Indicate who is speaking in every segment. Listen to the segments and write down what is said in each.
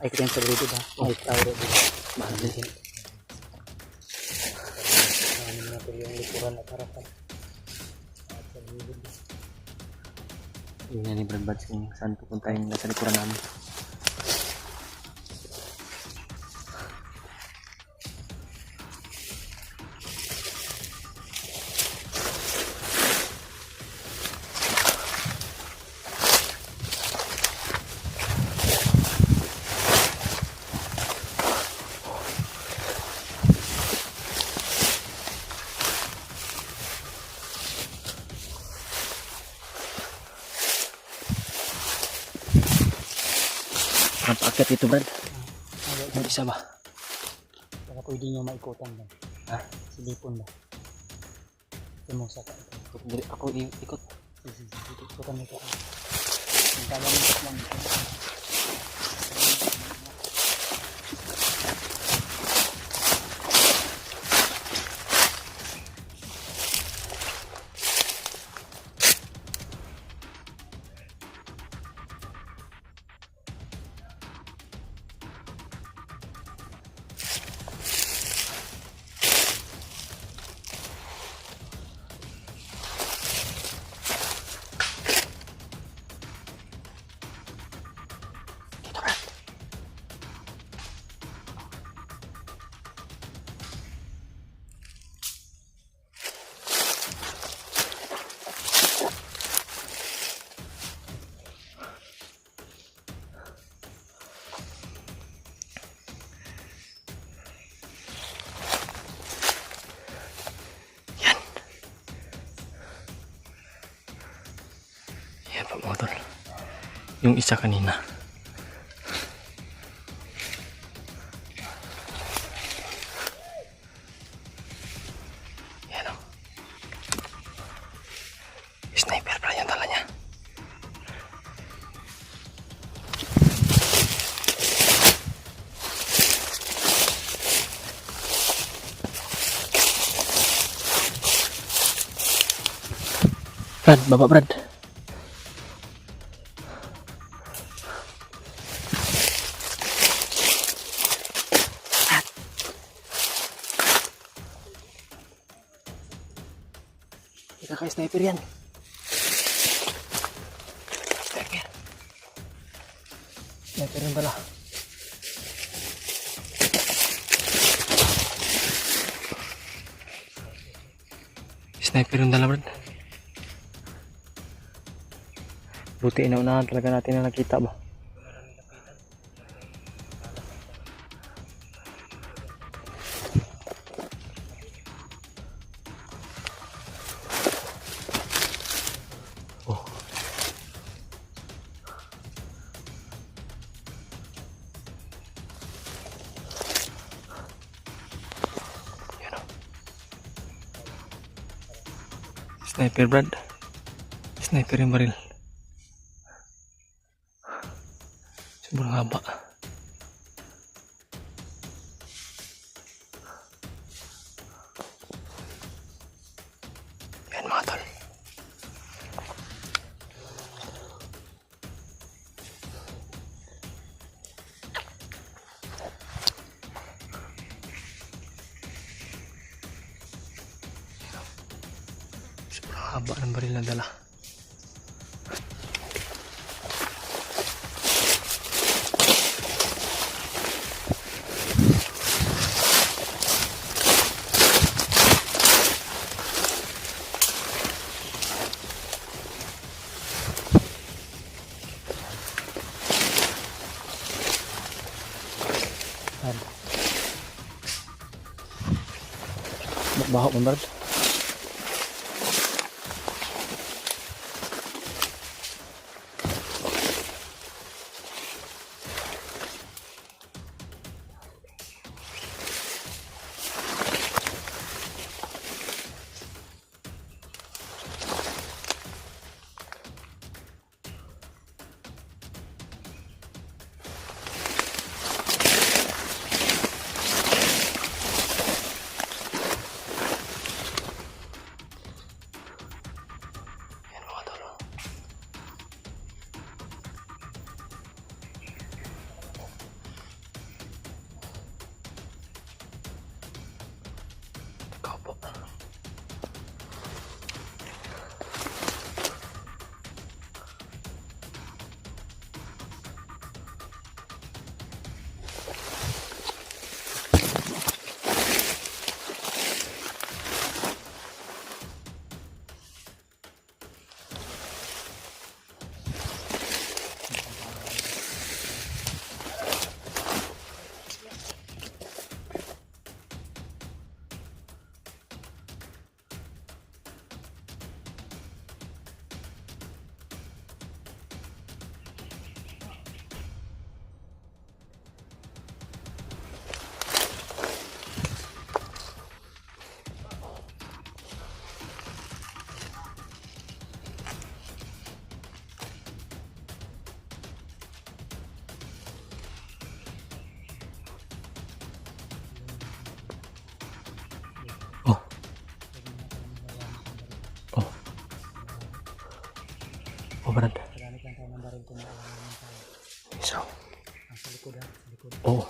Speaker 1: Ay kita yang sebelah itu dah. Ay tahu deh. Mahal din. Ano na ito yung likuran at harapan. At sa gilid.
Speaker 2: Yun yan ni Brad Buds kung saan pupunta yung nasa likuran namin. Paakyat ito, Brad. Yung isa ba?
Speaker 1: Baka pwede nyo maikutan ba?
Speaker 2: Ha?
Speaker 1: Silipon ba? Sumusa ka ito.
Speaker 2: Ako ikot.
Speaker 1: Ikutan nito. Ang talamit lang ito.
Speaker 2: Yan pa mga tol. Yung isa kanina. Yan o. Sniper pala yung tala niya. Brad, baba Brad. Sniper yan. Sniper. Sniper yan pala. Sniper yung dala, Brad. Buti inaunahan talaga natin na nakita ba. Sniper, Brad. Sniper yung baril. Sobrang haba. Yan mga tol. Sobrang haba ng baril na dala. Baho mo, Brad.
Speaker 1: dito na alam naman tayo.
Speaker 2: So,
Speaker 1: Sa likod ha, sa likod.
Speaker 2: oh.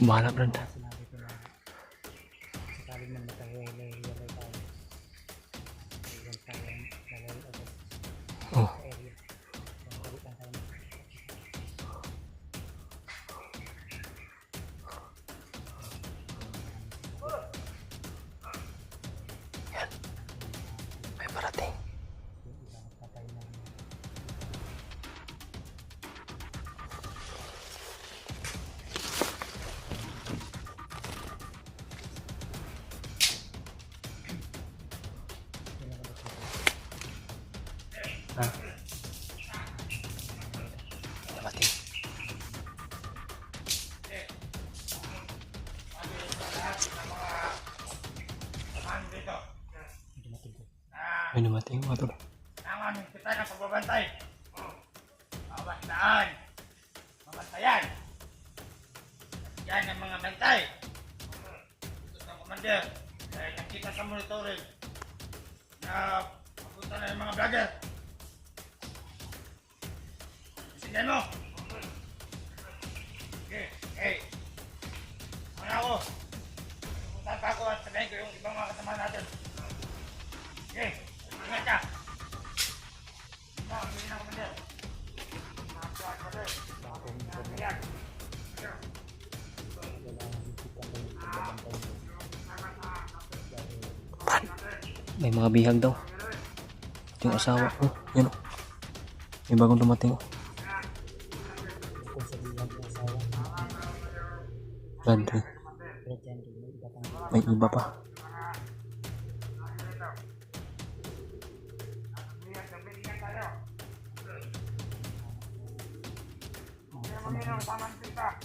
Speaker 2: Bahala, Brad.
Speaker 1: Sinabi ko na sakaling man makahiwalay tayo. Iwan tayo lalay agad
Speaker 2: Oh.
Speaker 1: sa area. Balik lang tayo.
Speaker 2: Yan. May parating.
Speaker 1: Yung iba patay na.
Speaker 2: Ha? Parating.
Speaker 1: Medyo matindi.
Speaker 2: May namatay mga tol.
Speaker 3: Ang aming kita ng pagbabantay. Bawat daan. Mabantayan. Yan ang mga bantay. Gusto ng commander. Dahil nakita sa monitoring na papunta na yung mga vlogger. Isinyan mo. Okay. Hey. Muna ako. Pupunta pa ako at sabihin ko yung ibang mga kasama natin. Okay. Ingat ka. Hindi na commander.
Speaker 2: May mga bihag daw. Ito yung asawa. Oh, yan oh. May bagong dumating oh.
Speaker 1: Kung sabihan ng asawa,
Speaker 2: Brad,
Speaker 1: pero dyan din may iba pang
Speaker 2: may iba pa.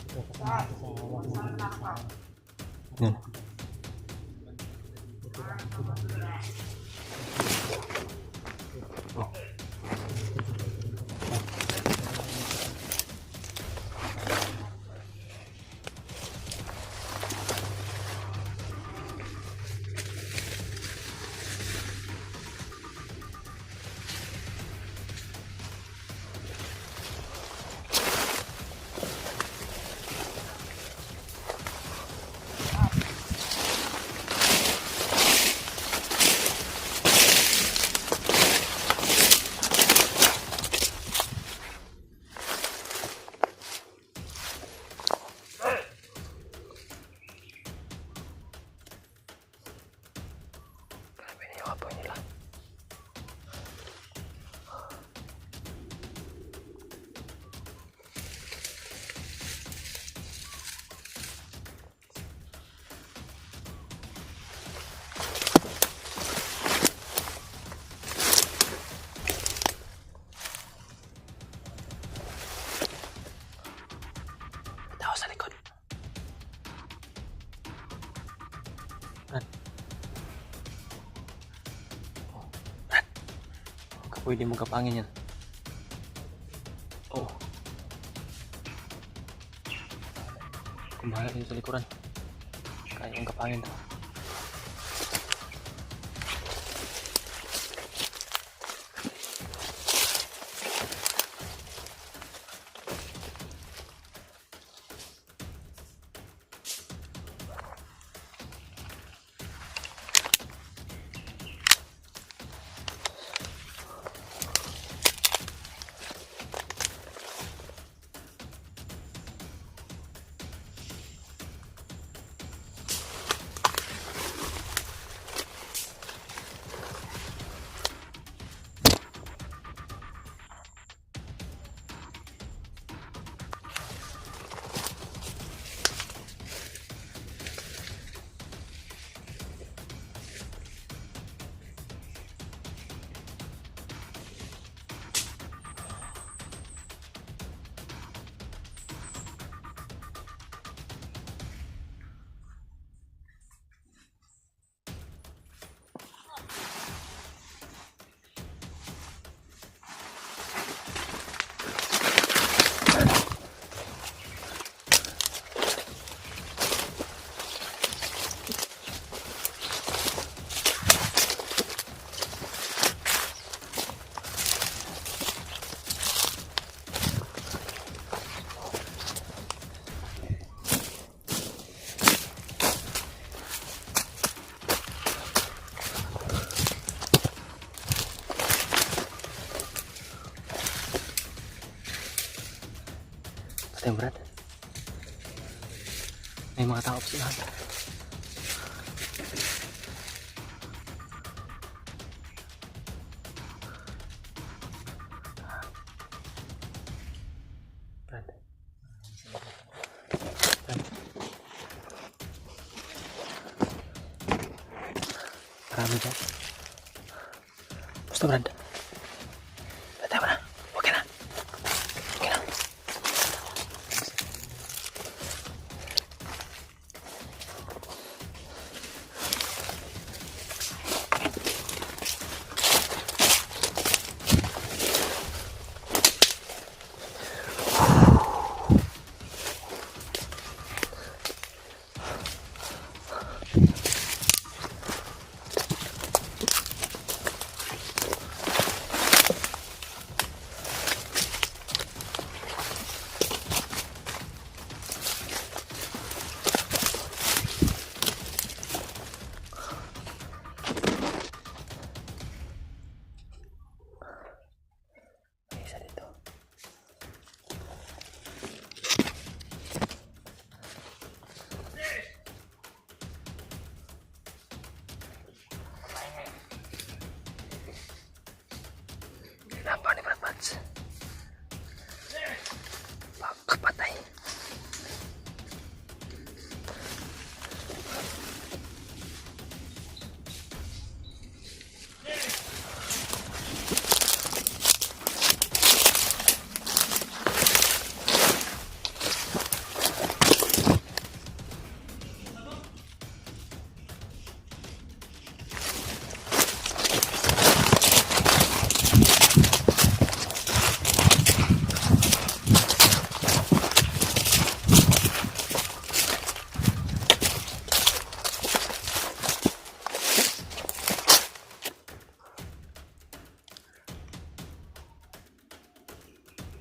Speaker 1: ito kasama ko sa hawak ng mga asawa.
Speaker 2: Yan. Grabe na yung apoy nila. Tao sa likod. Brad. Oh, Brad. Pwede mo kapangin yan. Oh. Kung bahala dito sa likuran. Kaya kong kapangin daw. May mga tao pa sila. Brad. Brad. Marami dyan. Basta Brad. Patay mo na. Okay na. Okay na. May isa dito. Kenapa nih Brad Bats? Patay.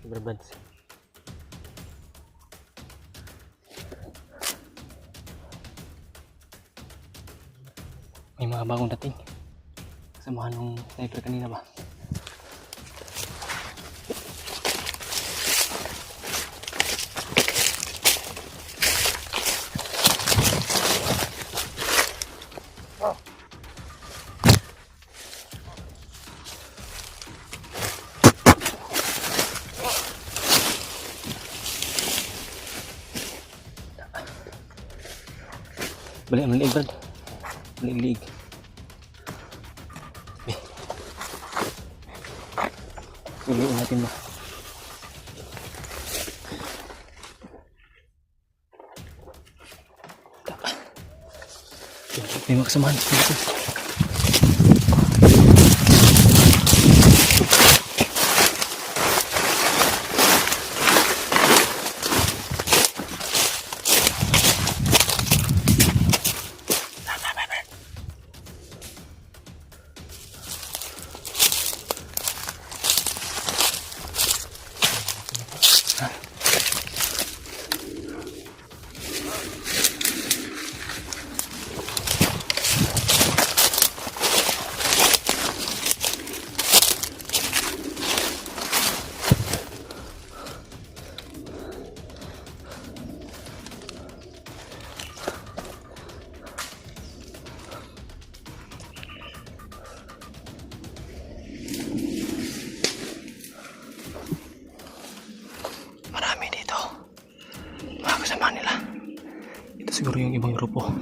Speaker 2: Brad Bats. May mga bagong dating. Samahan ng sniper kanina ba? Balik ang liig Brad. Balik liig. Uliin natin ba? May mga kasamahan dito. Siguro yung ibang grupo.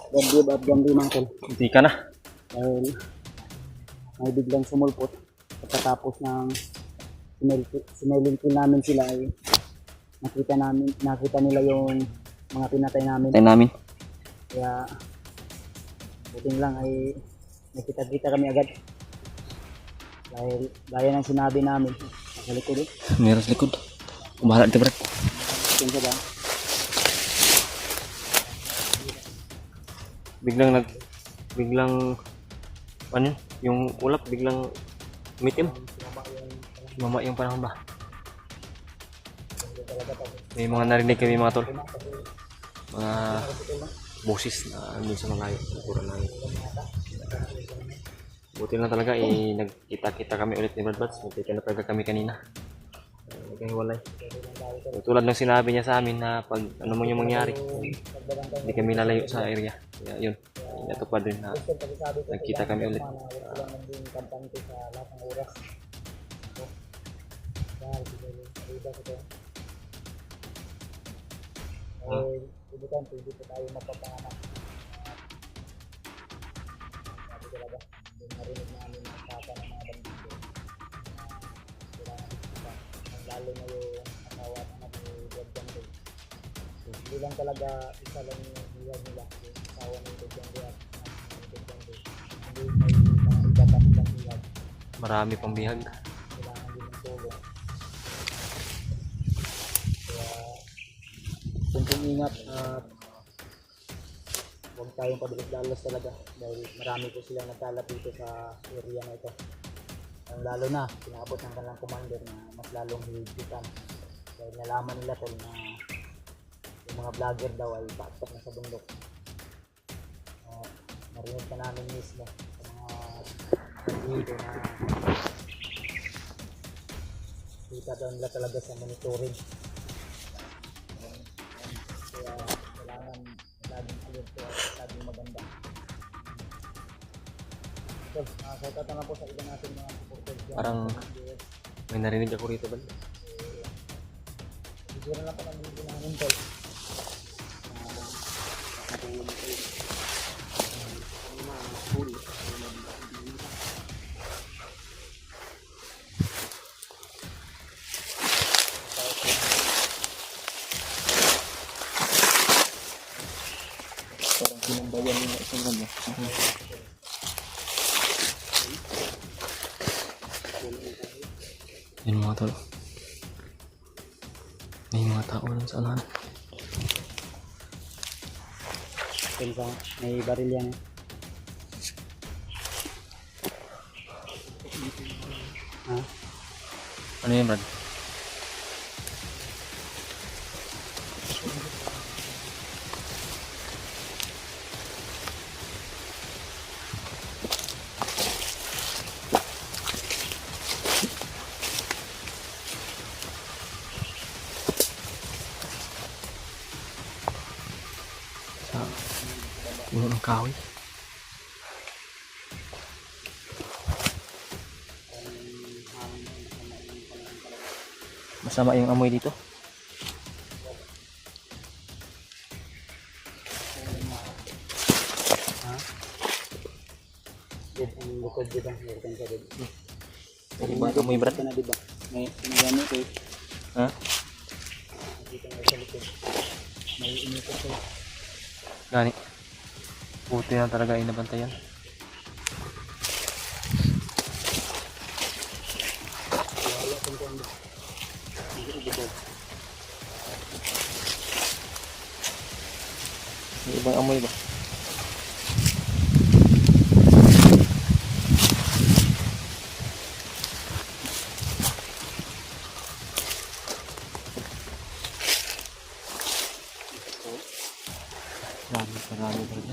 Speaker 1: Gandib at gandi mga tol.
Speaker 2: Hindi ka na.
Speaker 1: Dahil may biglang sumulpot. Pagkatapos ng sinailing kill namin sila ay nakita nila yung mga pinatay namin.
Speaker 2: Tayo namin.
Speaker 1: Kaya buting lang ay nakita-kita kami agad. Dahil gaya ng sinabi namin, nasa likod eh.
Speaker 2: Meron sa likod. Kumahala dito, Brad.
Speaker 1: Ito ba?
Speaker 2: Biglang ano yun? Yung ulap biglang umitim. Mama yung panahon ba? May mga narinig kami mga tol. Mga boses na andun sa malayo. Pura na yun. Buti lang talaga nagkita-kita kami ulit ni Brad Bats. Nagkita na talaga kami kanina. Nagkahiwalay. Tulad ng sinabi niya sa amin na pag ano mo yung mangyari, hindi kami lalayo sa area. Kaya yun, natupad rin na nagkita kami ulit.
Speaker 1: Pwede pa tayo mapapanganak. Sabi talaga, yung narinig namin ang papa ng mga bandido. Kailangan kita. Ang lalo na yung asawa na nag-drug jungle. Hindi lang talaga isa lang yung hiyag nila. Yung asawa ng drug jungle at ng drug jungle. Hindi may mga iba pa silang hiyag.
Speaker 2: Marami pang bihag.
Speaker 1: Kailangan din ng tulong. Kaya kunting ingat at huwag tayong padalos-dalos talaga dahil marami po silang nagkalat dito sa area na ito. Ang lalo na, pinabot ng kanilang commander na mas lalong higpitan dahil nalaman nila tol na yung mga vlogger daw ay batok na sa bundok. Narinig ka namin mismo sa mga video na kita daw nila talaga sa monitoring. Kaya kailangan laging alerto at laging maganda. So, shoutout na lang po sa iba natin mga supporters dyan.
Speaker 2: Parang may narinig ako rito ba?
Speaker 1: Siguro lang po ng video namin tol. Parang pinambayan yung isang ganda.
Speaker 2: Yun mga tol. May mga tao lang sa unahan.
Speaker 1: May baril yan. Ha?
Speaker 2: Ano yun, Brad? Puno ng kahoy. Masama yung amoy dito.
Speaker 1: Ha? Ang bukod diba? Meron ka din.
Speaker 2: Ano ba ang amoy, Brad?
Speaker 1: Na diba? May gamit eh.
Speaker 2: Ha?
Speaker 1: Nakita nga sa likod. May inikot ko.
Speaker 2: Gani. Buti na talaga ay nabantayan.
Speaker 1: Wala kung kung
Speaker 2: May ibang amoy ba? Marami pa rin.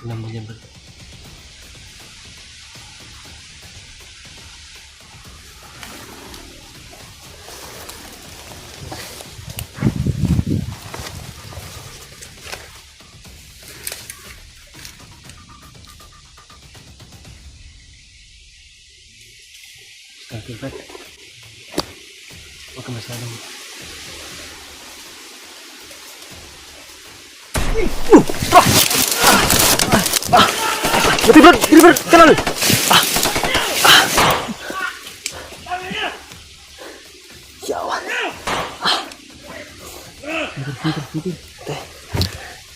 Speaker 2: Tingnan mo dyan, Brad. Thank you, Brad. Huwag ka masyadong... Mati, Brad! Dili, Brad! Kanal! Yawa! Tidur.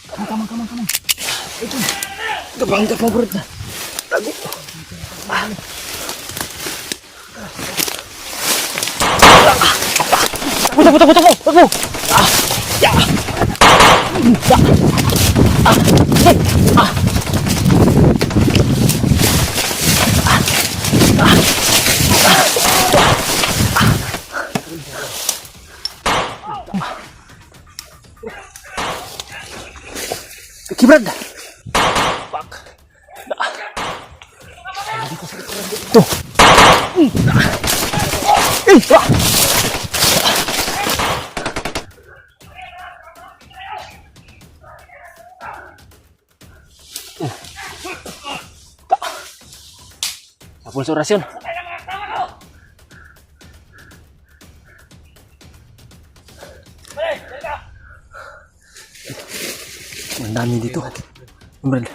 Speaker 2: Come on. Ito. Gabang, Brad. Tago. Tago! Ya! Brad. Fuck. Tuh. Tapos orasyon. Ang dami dito. Brad.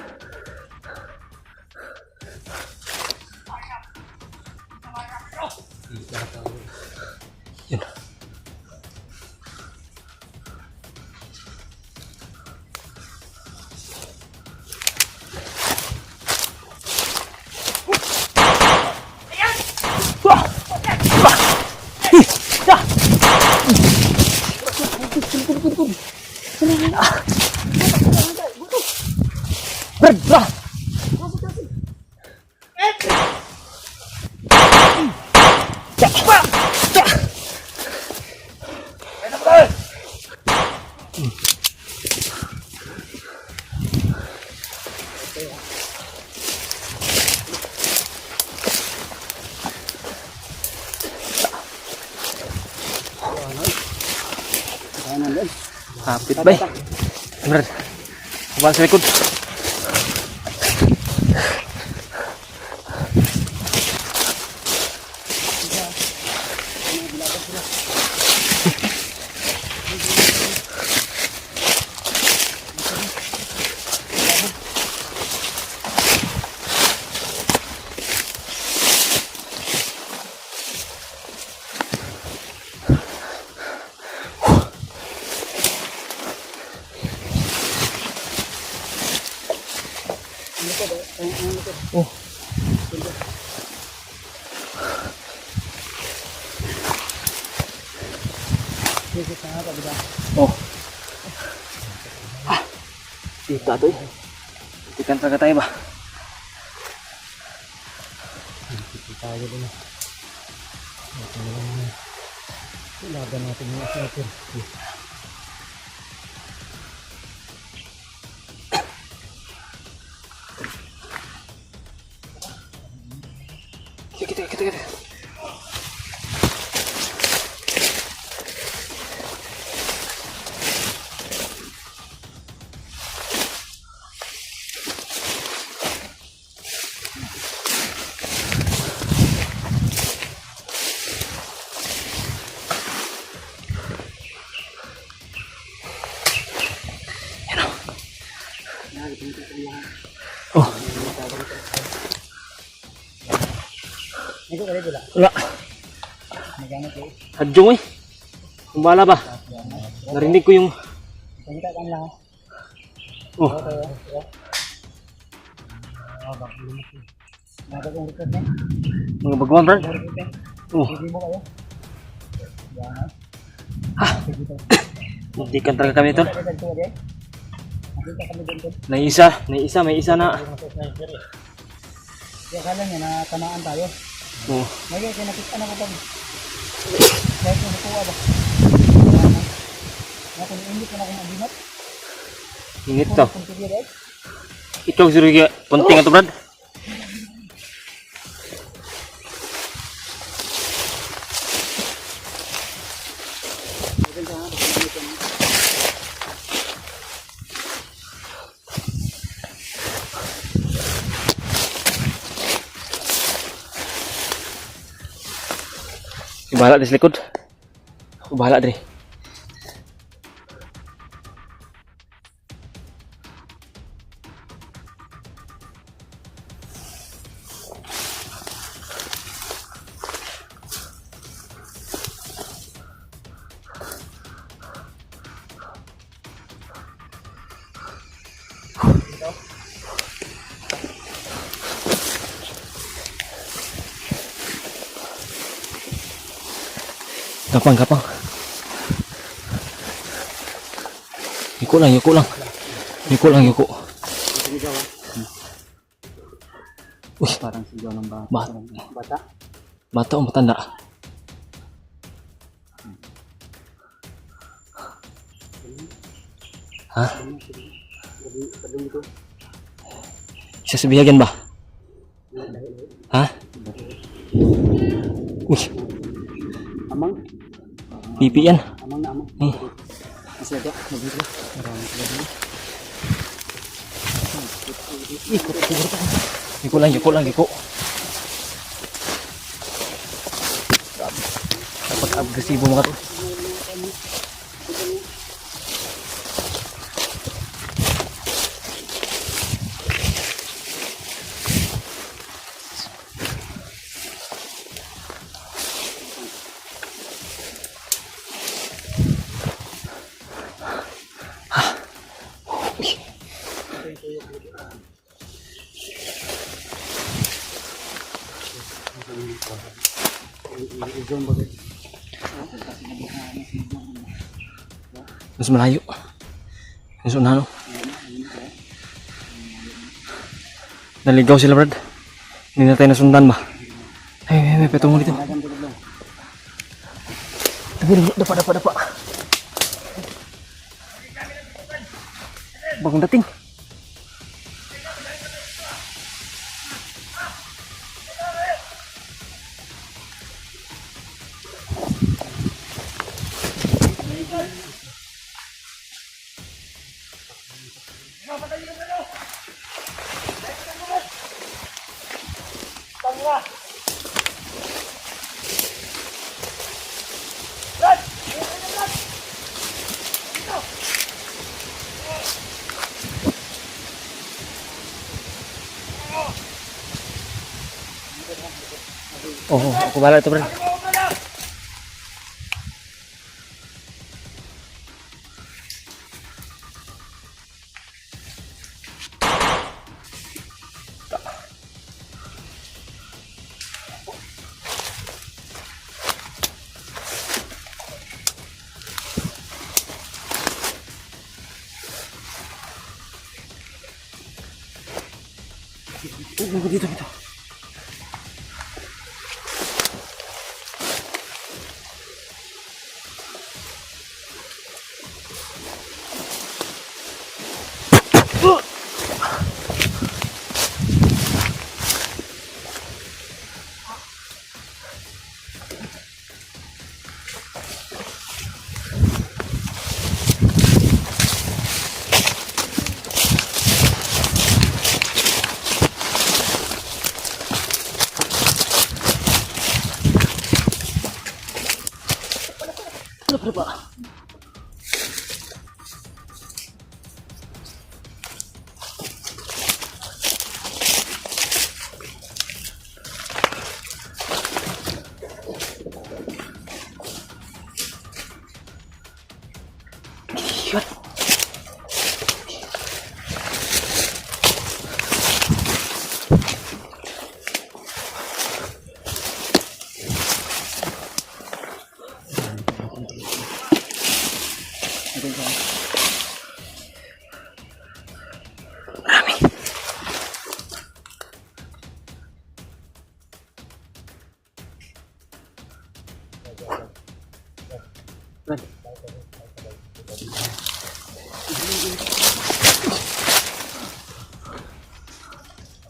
Speaker 2: Yun. Brad, brah. Hapit bay. Brad. Kapal sa likod. Oh. Oh. Ah. Dito ato eh. Tikan talaga tayo ba? Tayo din. Laban natin yung sniper. Kita. Oh. Wala. Hadjong eh. Kumbala ba? Narinig ko yung... Oh. Mga baguan, Brad. Oh. Ha? Magdikan talaga kami ito. May isa na.
Speaker 1: Kaya kala niya na tamaan tayo.
Speaker 2: Oh.
Speaker 1: Ngayon, kinakita na ko pag kahit yung nakuha ba? Kung init ko na kung mabimat.
Speaker 2: Init to. Ito suruh dia penting atau Brad? Bahala di selikod. Aku bahala deh. Kapang. Yuko lang. Uy,
Speaker 1: Parang sigaw ng bata. Bata?
Speaker 2: bata o matanda? Hah? Siya sa biyagan ba? Hah? Uy,
Speaker 1: Amang?
Speaker 2: pipi yan.
Speaker 1: Amang na amang.
Speaker 2: Eh.
Speaker 1: Masih ada? Mabili. Maraming sila.
Speaker 2: Yuko lang. Dapat agresibo mo ka to.
Speaker 1: I-zoom bagay.
Speaker 2: Mas malayo. Mas unano. Naligaw sila, Brad. Hindi na tayo nasundan ba? Ay, petungo dito. Dapa. Bagong dating. Oh, aku balik tuh, Brad. Dito.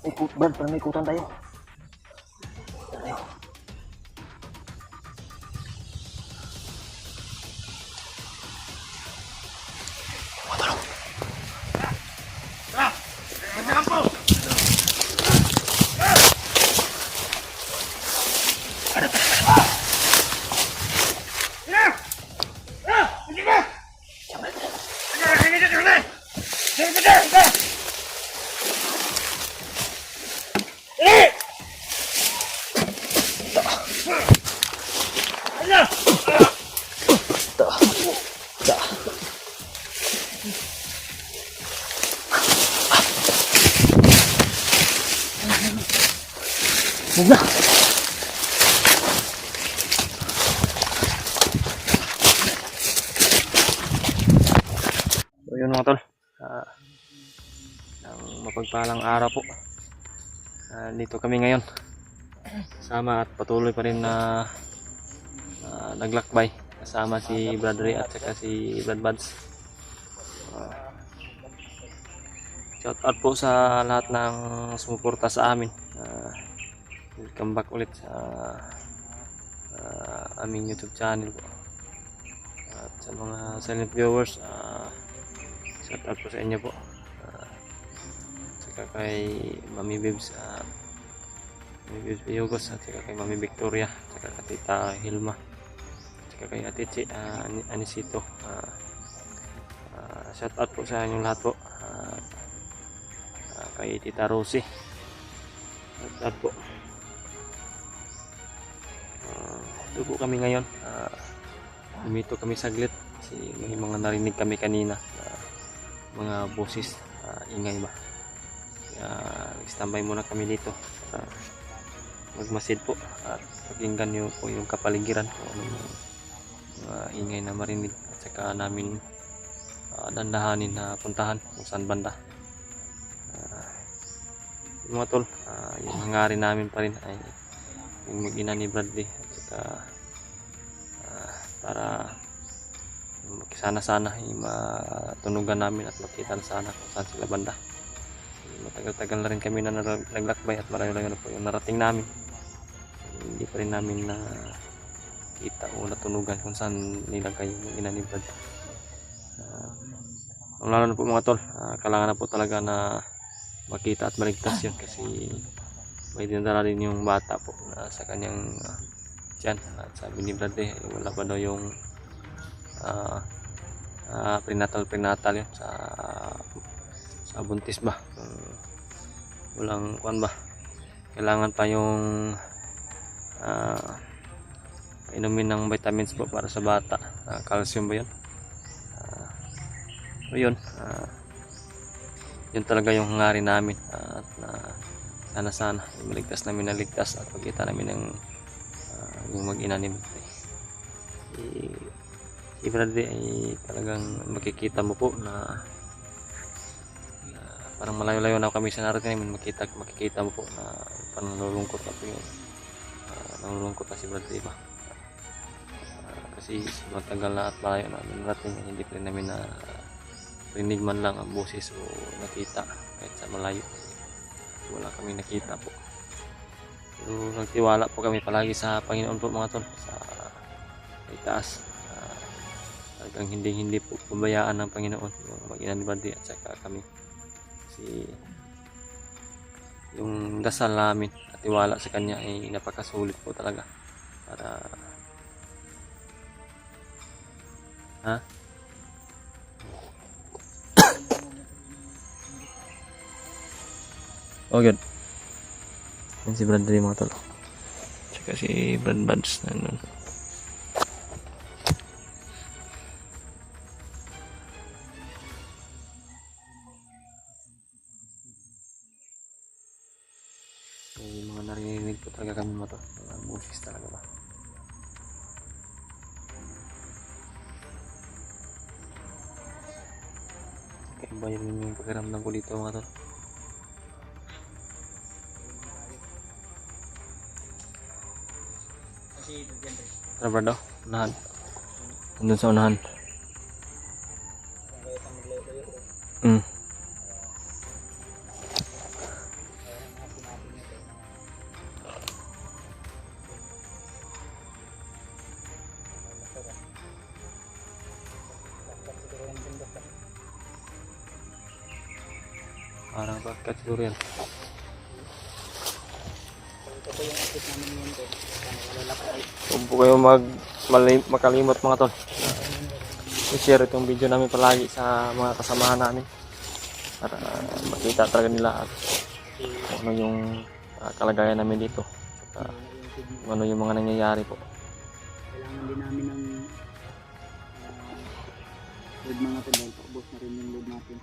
Speaker 2: Brad, parang may ikutan tayo.
Speaker 3: Tara! Magsakan po!
Speaker 2: Huwag na. So yun mga tol, ang mapagpalang araw po. Dito kami ngayon kasama at patuloy pa rin na naglakbay kasama si Brad Ray at saka si Brad Buds. Shout out po sa lahat ng sumuporta sa amin. Welcome back ulit sa aming YouTube channel po. At sa mga silent viewers, shout out po sa inyo po. Saka kay Mami Bibs, Mami Bibs Piyugos, at saka kay Mami Victoria, saka kay Tita Hilma, saka kay Ate Chi, Anisito. Shout out po sa inyong lahat po. Kay Tita Rosie, shout out po. Ito po kami ngayon. Lumito kami saglit kasi may mga narinig kami kanina, mga boses, ingay ba. Kaya nag-standby muna kami dito para magmasid po at pakinggan nyo po yung kapaligiran kung ano yung mga ingay na marinig, at saka namin dandahanin na puntahan kung saan banda. Yung mga tol, yung hangarin namin pa rin ay yung mag-ina ni Bradley, at saka para sana matunugan namin at makita na sana kung saan sila banda. Matagal-tagal na rin kami na naglakbay at marami na po yung narating namin. Hindi pa rin namin na kita o natunugan kung saan nilagay yung ina ni Brad. Lalo na po mga tol, kailangan na po talaga na makita at maligtas yun kasi may dinadala din yung bata po na sa kanyang tiyan. At sabi ni Brad wala pa daw yung prenatal yun sa buntis ba, walang kuan ba, kailangan pa yung inumin ng vitamins po para sa bata, calcium ba yun. So yun, yun talaga yung hangarin namin, at sana maligtas namin na ligtas at pagkita namin ng yung mag-ina ni Brad. Si Brad ay talagang makikita mo po na parang malayo-layo na kami sa narating namin, makikita mo po na parang nalulungkot na po yung nalulungkot na si Brad, diba? Kasi matagal na at malayo na narating, hindi pa rin namin na rinig man lang ang boses o nakita kahit sa malayo, wala kami nakita po. Pero nagtiwala po kami palagi sa Panginoon po mga tol, sa itaas. Talagang hindi po pabayaan ng Panginoon yung mag-ina ni Brad at saka kami. Kasi yung dasal namin at tiwala sa kanya ay napakasulit po talaga para oh good. Yan si Brad mga tol, tsaka si Brad Buds nandun. May mga narinig po talaga kami mga tol, mga boses talaga ba. Kaya ba yun yung pakiramdam ko dito mga tol. Tara Brad, unahan. Nandun sa unahan. Parang pagkat siguro yan.
Speaker 1: Ito po yung akit namin ngayon po. Malalaki.
Speaker 2: Huwag po kayo makalimot mga tol. I-share itong video namin palagi sa mga kasamahan namin. Para makita talaga nila at kung ano yung kalagayan namin dito. At kung ano yung mga nangyayari po.
Speaker 1: Kailangan din namin ng load mga tol. Dahil paubos na rin yung load natin.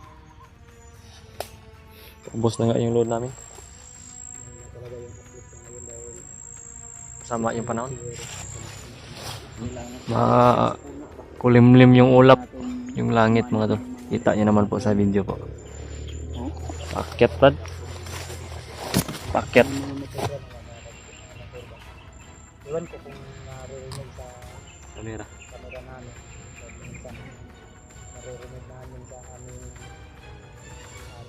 Speaker 2: Ubos na nga yung load namin.
Speaker 1: Wala talaga yung akit na ngayon dahil
Speaker 2: Sama yung panahon.
Speaker 1: kailangan
Speaker 2: Kulimlim yung ulap. Yung langit mga tol. Kita nyo naman po sa video po. Paket Brad. Paket.
Speaker 1: Iwan ko kung naririnig sa
Speaker 2: Kamera.
Speaker 1: camera namin. Minsan naririnig namin sa aming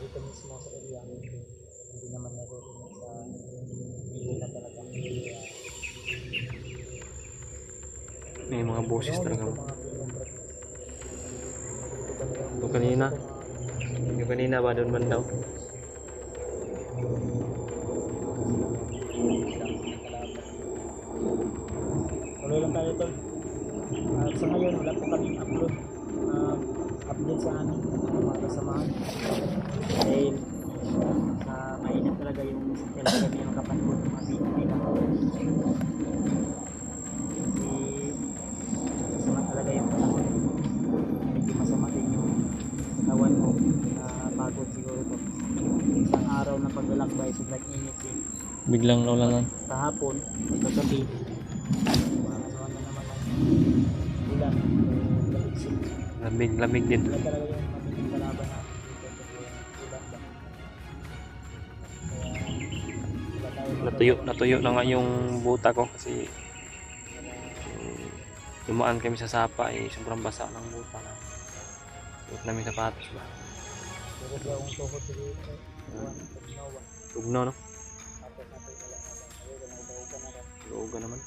Speaker 1: dito mismo sa area. Hindi naman naririnig sa video na talaga.
Speaker 2: May mga boses talaga.
Speaker 1: Mga kilometer.
Speaker 2: Yung kanina ba doon man daw?
Speaker 1: Tuloy lang tayo tol. Sa ngayon wala po kaming upload update sa aming mga kasamahan. Dahil mainit talaga yung kailan kami makapanood ng mga video nila. Kasi masama talaga yung panahon. Medyo masama din yung katawan ko. Pagod siguro to. Isang araw na paglalakbay sobrang init din.
Speaker 2: Biglang naulanan.
Speaker 1: Kahapon, pagkagabi, ano na naman ang ulan, baliksik.
Speaker 2: Lamig din.
Speaker 1: Wala talaga yung magiging kalaban natin dito kasi ulan ba. Kaya wala tayo
Speaker 2: Natuyo na nga yung buta ko kasi dumaan kami sa sapa sobrang basa ng buta na. Suot namin sapatos ba?
Speaker 1: Pero ba kung tuhod dito, uwan, pagnawa.
Speaker 2: Tugno no?
Speaker 1: Tapos natin wala na ba. Ayun, naubahugan na ba.
Speaker 2: Looga naman.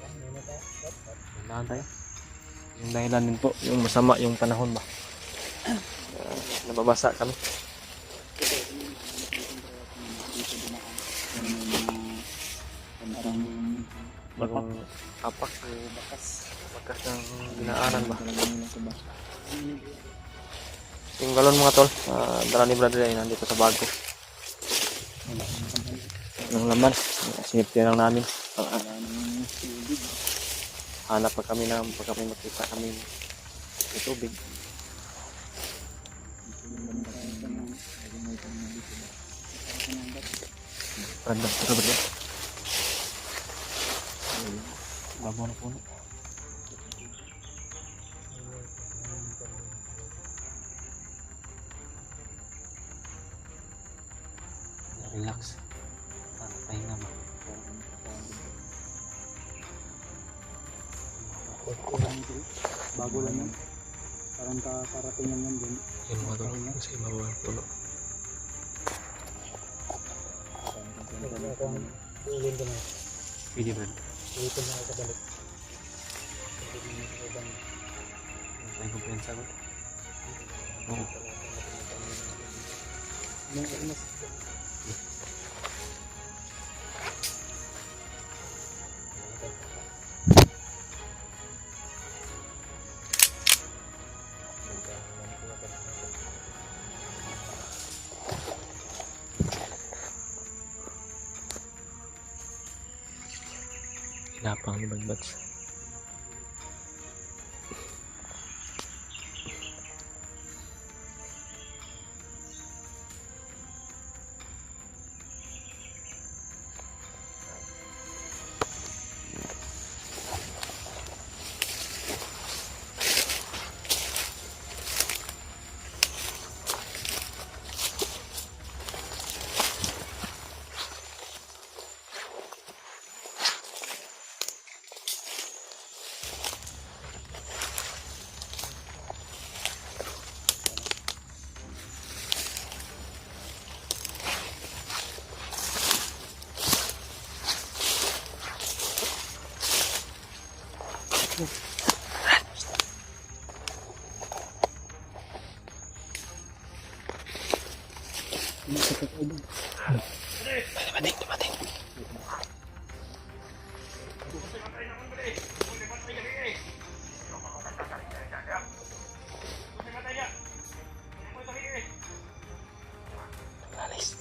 Speaker 1: Yan, yun na tayo.
Speaker 2: Dahan tayo. Yung dahilan din po, yung masama yung panahon ba? Nababasa kami. Bagong apak. Bakas ng dinaanan ba? Yung galon mga tol, dala ni brother ay nandito sa bago. Yung laman, sinipti lang namin. Hanap pa kami pag kami makita kami may tubig. Random ito ba ito? Bago na puno. Relax. Pahinga mo.
Speaker 1: Bago lang yan. Parang kakarating lang yan din.
Speaker 2: Yung mga tol, sa ibabaw ng puno.
Speaker 1: Uulin ko na.
Speaker 2: Pwede ba?
Speaker 1: Ulitin na ako sa balik.
Speaker 2: May kumpiyansa ko. Oo.
Speaker 1: Mas
Speaker 2: Lapang ni Badbads. Dumating. Alis.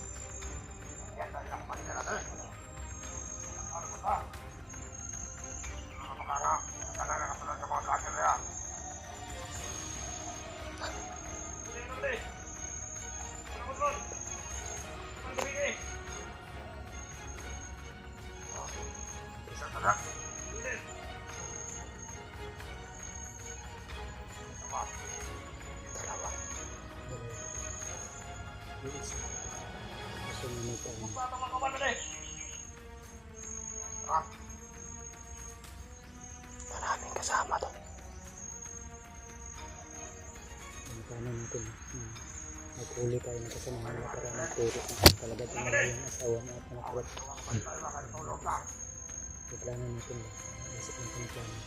Speaker 2: Maraming kasama to.
Speaker 1: Paano natin maghuli tayo ng kasamahan na para magturo kung talaga tingnan yung asawa niya at anak ko. Iplano natin lang. Isip natin ang plano.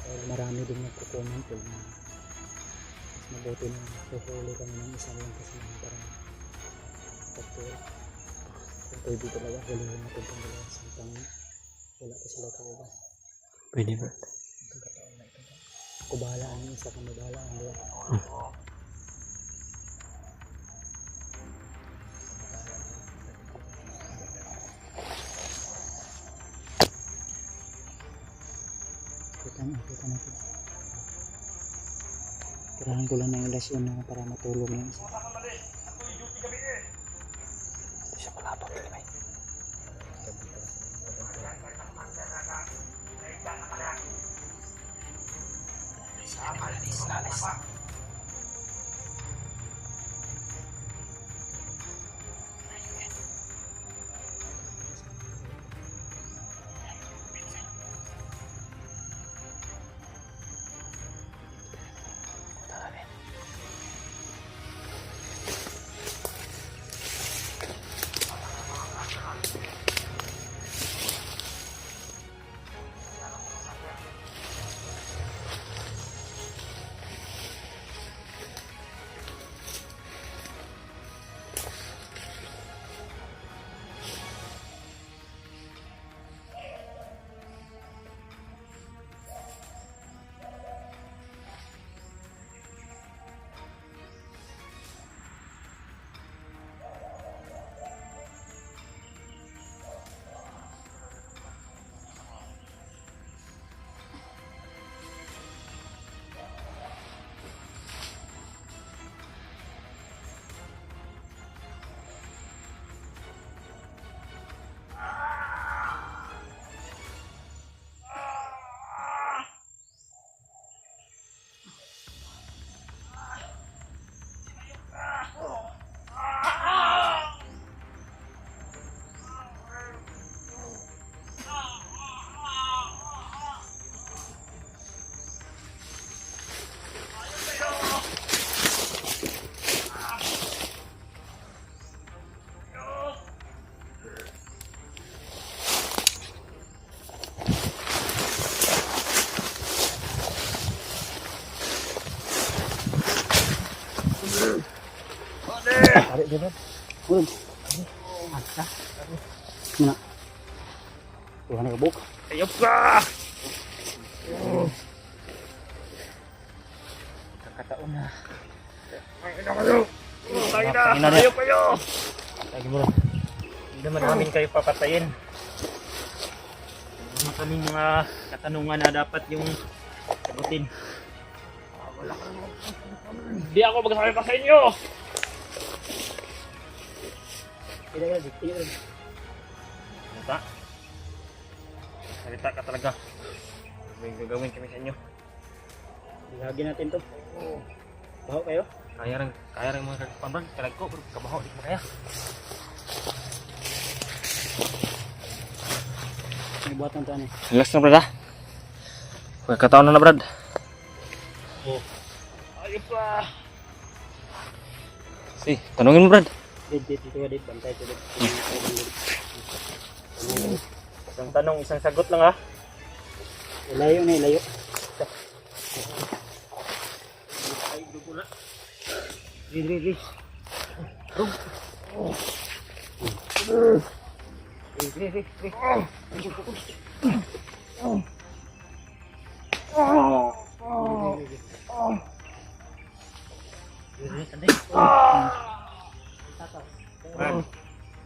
Speaker 1: Dahil marami din nagkukomment na mas mabuti na tuhuli kami ng isang lang kasamahan para magturo. Kung pwede talaga, hulihin natin itong dalawa sampang wala pa sila kauba.
Speaker 2: Pwede ba?
Speaker 1: Ako bahala ang isa, kami bahala ang dalawa. Kita natin. Kailangan ko lang ng ilasyon na para matulog ng isa.
Speaker 2: Siya malapot. May. Alis.
Speaker 1: Tarik dia Brad. Turun. Ada. Mana? Tuhan kebuk.
Speaker 3: Ayo pa!
Speaker 1: Kakataon na.
Speaker 3: Ay, ina kayo! Ayo kayo!
Speaker 1: Lagi bro.
Speaker 3: Hindi naman namin kayo papatayin. Mga kaming mga katanungan na dapat yung sagutin. Hindi ako magsasabi pa sa inyo! Salita. Salita ka talaga. May gagawin kami sa inyo.
Speaker 1: Ihagi natin to. Baho kayo?
Speaker 3: Kaya rin mga kagpambag. Kalag ko, kabaho, di ko kaya.
Speaker 1: May buhatan to ano.
Speaker 2: Relax na, Brad, ha? Pagkataon na, Brad.
Speaker 3: Ayun pa!
Speaker 2: Si, tanungin mo, Brad.
Speaker 1: Dito ka dito. Bantay ko dito.
Speaker 3: Isang tanong, isang sagot lang ha.
Speaker 1: Ilayo na ilayo.
Speaker 3: Ay, dugo na. Dili. Brad,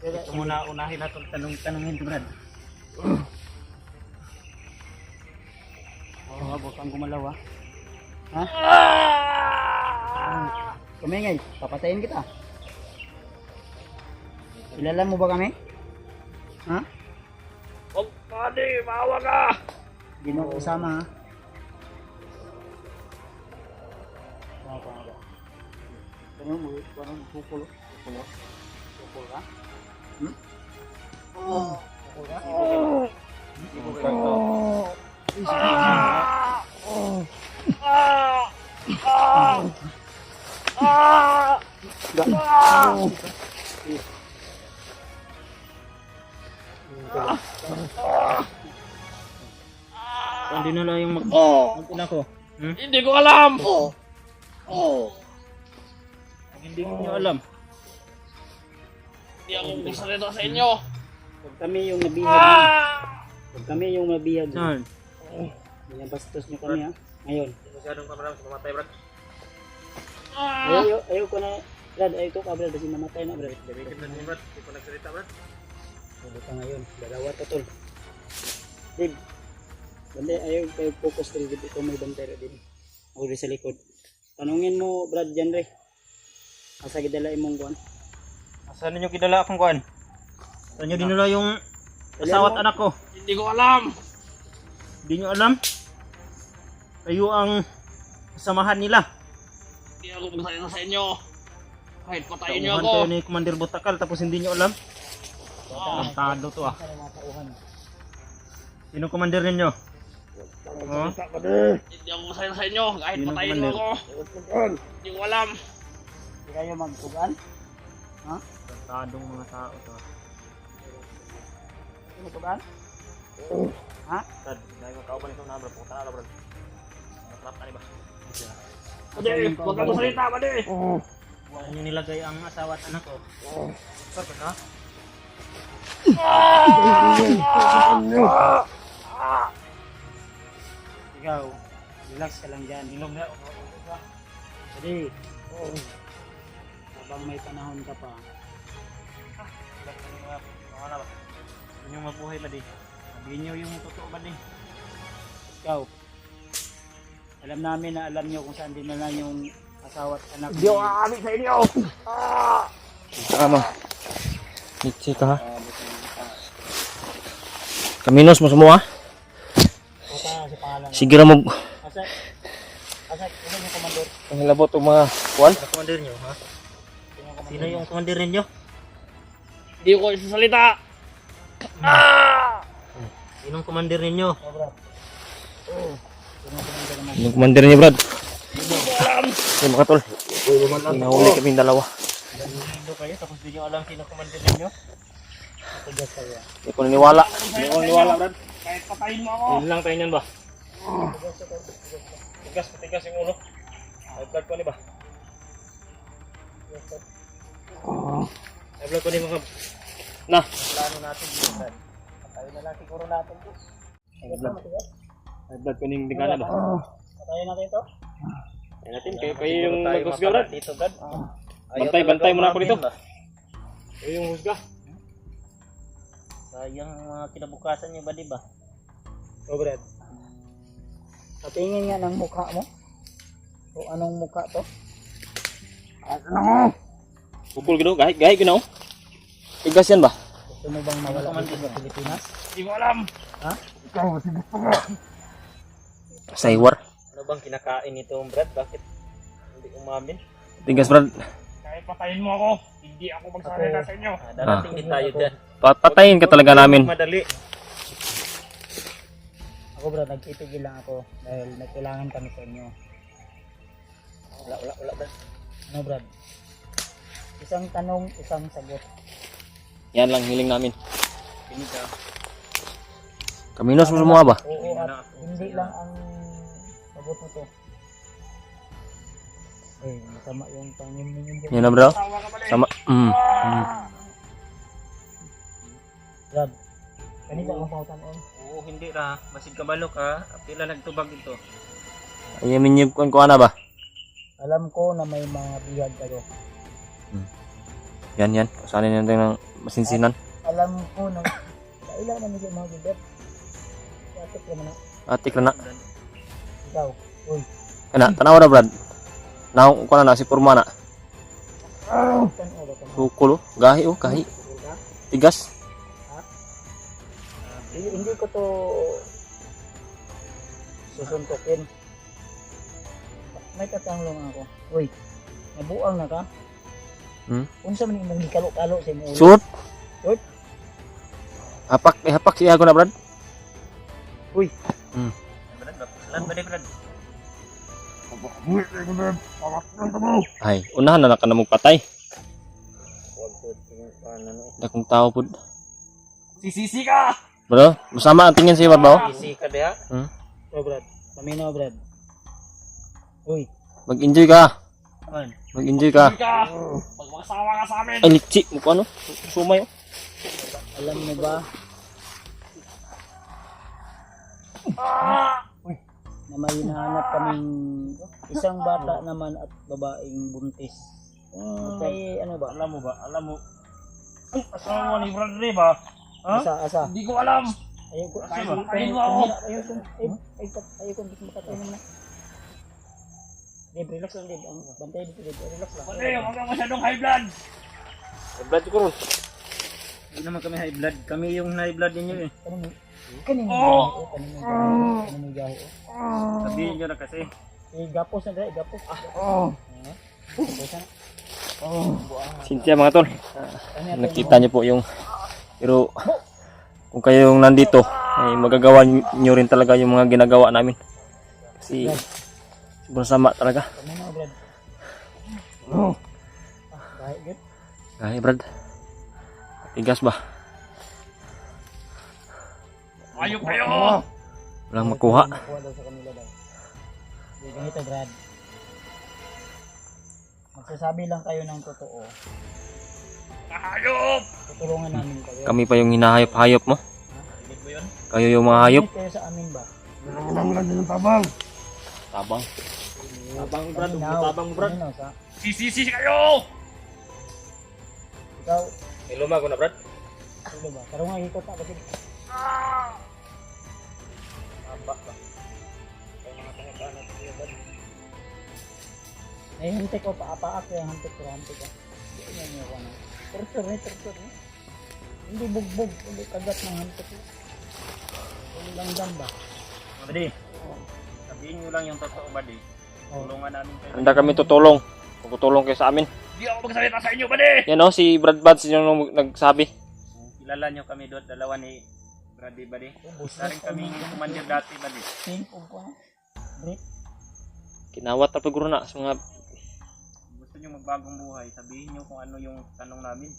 Speaker 3: ito muna unahin natin tanungin to Brad. Huwag kang gumalaw ha. Kumingay, papatayin kita. Kilala mo ba kami? Ha?
Speaker 2: Huwag ka di, maawa ka!
Speaker 3: Hindi mo ako kasama ha. Ano mo? Parang pupul ka? Pupul ka? Hindi na lang yung mag-ina ko.
Speaker 2: Hindi ko alam!
Speaker 3: Hindi niyo alam.
Speaker 2: Hindi ako magsalita sa inyo!
Speaker 3: Pag kami yung nabihag. Pag kami yung mabihag. Saan? Binabastos niyo kami ha. Ngayon.
Speaker 2: Masyadong kamarang sa mamatay, Brad.
Speaker 3: Ayaw ko na. Brad, ayaw ko ka Brad. Kasi mamatay na Brad.
Speaker 2: Damitin na niyo, Brad. Hindi ko nagsalita, Brad.
Speaker 3: Huwag ka ngayon. Dalawa to tol. Dib. Banda, ayaw kayo focus rin. Dib, ikaw may bantay rin din. Ako rin sa likod. Tanungin mo Brad dyan rin. Asa gidala imong kuan? Asa ninyo gidala akong kuan? Saan nyo dinala yung asawa't anak ko?
Speaker 2: Hindi ko alam!
Speaker 3: Hindi nyo alam? Kayo ang kasamahan nila.
Speaker 2: Hindi ako magsalita sa inyo! Kahit patayin niyo
Speaker 3: Tauhan
Speaker 2: ako!
Speaker 3: kayo ni Commander Butakal tapos hindi nyo alam? Tado to ah. Sino commander ninyo? Oh?
Speaker 2: Hindi ako magsalita sa inyo! Kahit
Speaker 3: Sino
Speaker 2: patayin niyo ako!
Speaker 3: commander?
Speaker 2: Hindi ko alam!
Speaker 3: Hindi kayo magtugan? Ha? Tadong mga tao to. Sino tugan? Ha?
Speaker 2: Brad, dahil magkaupan ito na, Brad. Punta na, Brad. Matrap na, ba?
Speaker 3: Pwede,
Speaker 2: Huwag kang magsalita, pwede!
Speaker 3: Huwag nyo nilagay ang asawa at anak ko. Saan ka? Ikaw, relax ka lang dyan. Inom na. Pwede. Habang may panahon ka pa.
Speaker 2: Ano ba?
Speaker 3: Inyong mabuhay ba di? Sabihin nyo yung totoo ba di? Ikaw. Alam namin na alam nyo kung saan din na lang yung asawa at anak.
Speaker 2: Hindi ako kakakamit sa inyo! Tama. Mitsi ka ha? Kaminos mo semua.
Speaker 3: Si pangalan.
Speaker 2: Sige ra mo
Speaker 3: Asa yung komandor?
Speaker 2: ang hilabot o mga kuwan.
Speaker 3: Sa komandor nyo, ha? Sino yung komandor ninyo?
Speaker 2: Hindi ko isasalita!
Speaker 3: Sinong komandor ninyo?
Speaker 2: Yung commander niya, Brad. Yung mga tol. Nahuli kami dalawa.
Speaker 3: Dito kayo, tapos di nyo alam sino komandor ninyo? Tugas kayo.
Speaker 2: Hindi ko naniwala. Hindi ko naniwala, Brad.
Speaker 3: Kahit patayin mo ako!
Speaker 2: Yun lang tayo niyan ba? Tigas yung ulo. High blood ko ni ba? High blood ko ni mga... Na!
Speaker 3: Plano natin dito, Brad. Patayin na lang siguro natin ito.
Speaker 2: High blood ko ni Tingala ba?
Speaker 3: Patayin natin ito?
Speaker 2: Kaya natin, kayo yung mag-husga, Brad.
Speaker 3: Dito, Brad.
Speaker 2: Bantay mo na ako dito. Kayo yung husga.
Speaker 3: Sayang mga kinabukasan niyo ba, di ba? O, Brad. Patingin nga ng mukha mo. O anong mukha to?
Speaker 2: Pupul gino, gahit gino. Tigas yan ba?
Speaker 3: Gusto mo bang mawala dito sa Pilipinas?
Speaker 2: Hindi ko alam.
Speaker 3: Ha?
Speaker 2: Saywar.
Speaker 3: Ano bang kinakain nito, Brad? Bakit hindi umamin?
Speaker 2: Tigas, Brad.
Speaker 3: Kahit patayin mo ako, hindi ako magsalita sa inyo. Darating din tayo dyan.
Speaker 2: Patayin ka talaga namin.
Speaker 3: Madali. Ako, Brad, nagtitigil lang ako dahil nagkailangan kami sa inyo. Wala, Brad. Ano, Brad? Isang tanong, isang sagot.
Speaker 2: Yan lang hiling namin.
Speaker 3: Pinig ka.
Speaker 2: Kaminos mo semua ba?
Speaker 3: Oo, at hindi lang ang sagot mo to. Eh, masama yung pangin ninyo.
Speaker 2: Yan na, bro.
Speaker 3: Tawa ka pala.
Speaker 2: Sama.
Speaker 1: Brad, kanina ang pautan on.
Speaker 3: Oo, hindi ra. Masid kabalo ka. Pila nagtubag ito.
Speaker 2: Ayamin niyo kung ano ba?
Speaker 1: Alam ko na may mga bihag kayo.
Speaker 2: Yan. Kusanin natin ng masinsinan.
Speaker 1: Alam ko na kailan na medyo mga bibet. Atik naman na.
Speaker 2: Atik na.
Speaker 1: Ikaw, uy.
Speaker 2: Kana, tanaw na Brad. Naong ko na si Purma na.
Speaker 1: Tanaw ba ka?
Speaker 2: Sukulo, gahi oh, gahi. Tigas.
Speaker 1: Hindi ko to susuntukin. May tatanglong ako. Uy, nabuang na ka? Unsa man imong gikalo-kalo sa imong ulo?
Speaker 2: Shoot.
Speaker 1: Shoot?
Speaker 2: Hapak siya ko na Brad.
Speaker 1: Uy,
Speaker 3: Lan ba Brad?
Speaker 2: Ay, unahan na ka na mong patay.
Speaker 1: wag ko ano.
Speaker 2: Dakong tao pud.
Speaker 3: Sisisi ka!
Speaker 2: Bro, masama ang tingin siya ba?
Speaker 3: Sisi ka diha?
Speaker 1: Oh, Brad. Paminaw, Brad. Uy,
Speaker 2: Mag-enjoy ka.
Speaker 3: Man.
Speaker 2: Mag-enjoy ka.
Speaker 3: Ka! Pag masawa ka sa amin!
Speaker 2: Ay, litsi mo ko ano? Sumay oh.
Speaker 1: alam mo ba na may hinahanap kaming isang bata naman at babaeng buntis. May ano ba?
Speaker 3: Alam mo ba? Alam mo. Ay, asawa ni Brad Ray ba? Ha?
Speaker 1: Asa.
Speaker 3: Hindi ko alam.
Speaker 1: Ayaw ko.
Speaker 3: Ay, patayin mo ako.
Speaker 1: Ayaw ko. Hindi ko makatayin mo na. Dave, relax lang, Dave. Ang bantay dito, Dave. Relax lang.
Speaker 3: Pwede, huwag kang masyadong high blood.
Speaker 2: Brad ko ron.
Speaker 3: Hindi naman kami high blood. Kami yung high blood ninyo eh.
Speaker 1: Kanino
Speaker 3: Oh!
Speaker 1: Kanino gahi.
Speaker 3: Sabihin nyo na kasi.
Speaker 1: Gapos na, Dave. Gapos.
Speaker 2: Cynthia mga tol. Nakita niyo po yung pero kung kayo yung nandito ay magagawa niyo rin talaga yung mga ginagawa namin. Kasi sobrang sama talaga.
Speaker 1: Kanino, Brad? Gahi, good.
Speaker 2: Ay, Brad. Tigas ba?
Speaker 3: Ayok kayo!
Speaker 2: Walang makuha.
Speaker 1: Makuha daw sa kanila daw. Di, ganito, Brad. Magsasabi lang kayo ng totoo.
Speaker 3: Ayok!
Speaker 1: Tutulungan namin kayo.
Speaker 2: Kami pa yung hinahayop-hayop mo.
Speaker 3: Rinig mo yun?
Speaker 2: Kayo yung mga hayop.
Speaker 1: Kayo sa amin ba?
Speaker 2: Tabang.
Speaker 3: Tabang Brad,
Speaker 1: Paminaw.
Speaker 3: tabang Brad.
Speaker 1: Paminaw, sa?
Speaker 3: Sisisi kayo!
Speaker 1: Ikaw,
Speaker 2: May lumago na, Brad.
Speaker 1: sino ba? Karong nga ikot na kasi.
Speaker 3: Aba ba? Kaya mga tangatangan sa iyo, Brad.
Speaker 1: Ay, hantik ko, paapa ako yung hantik ko, hantik ko. Hindi yan yung ano. Torture. Hindi bugbog, hindi kagat ng hantik ko. Yung langgam ba?
Speaker 3: Buddy, sabihin nyo lang yung totoo, buddy. Tulungan namin kayo.
Speaker 2: Handa kami tutulong. Kung tutulong kayo sa amin.
Speaker 3: Hindi ako magsalita sa inyo, buddy!
Speaker 2: Yan o, si Brad Buds yung nagsabi.
Speaker 3: Kilala nyo kami doon, dalawa ni Brady, buddy. Isa rin kami commander dati, buddy.
Speaker 1: Simple ko na. Break.
Speaker 2: Kinawat na paguro na sa mga...
Speaker 3: Gusto nyo magbagong buhay, sabihin nyo kung ano yung tanong namin.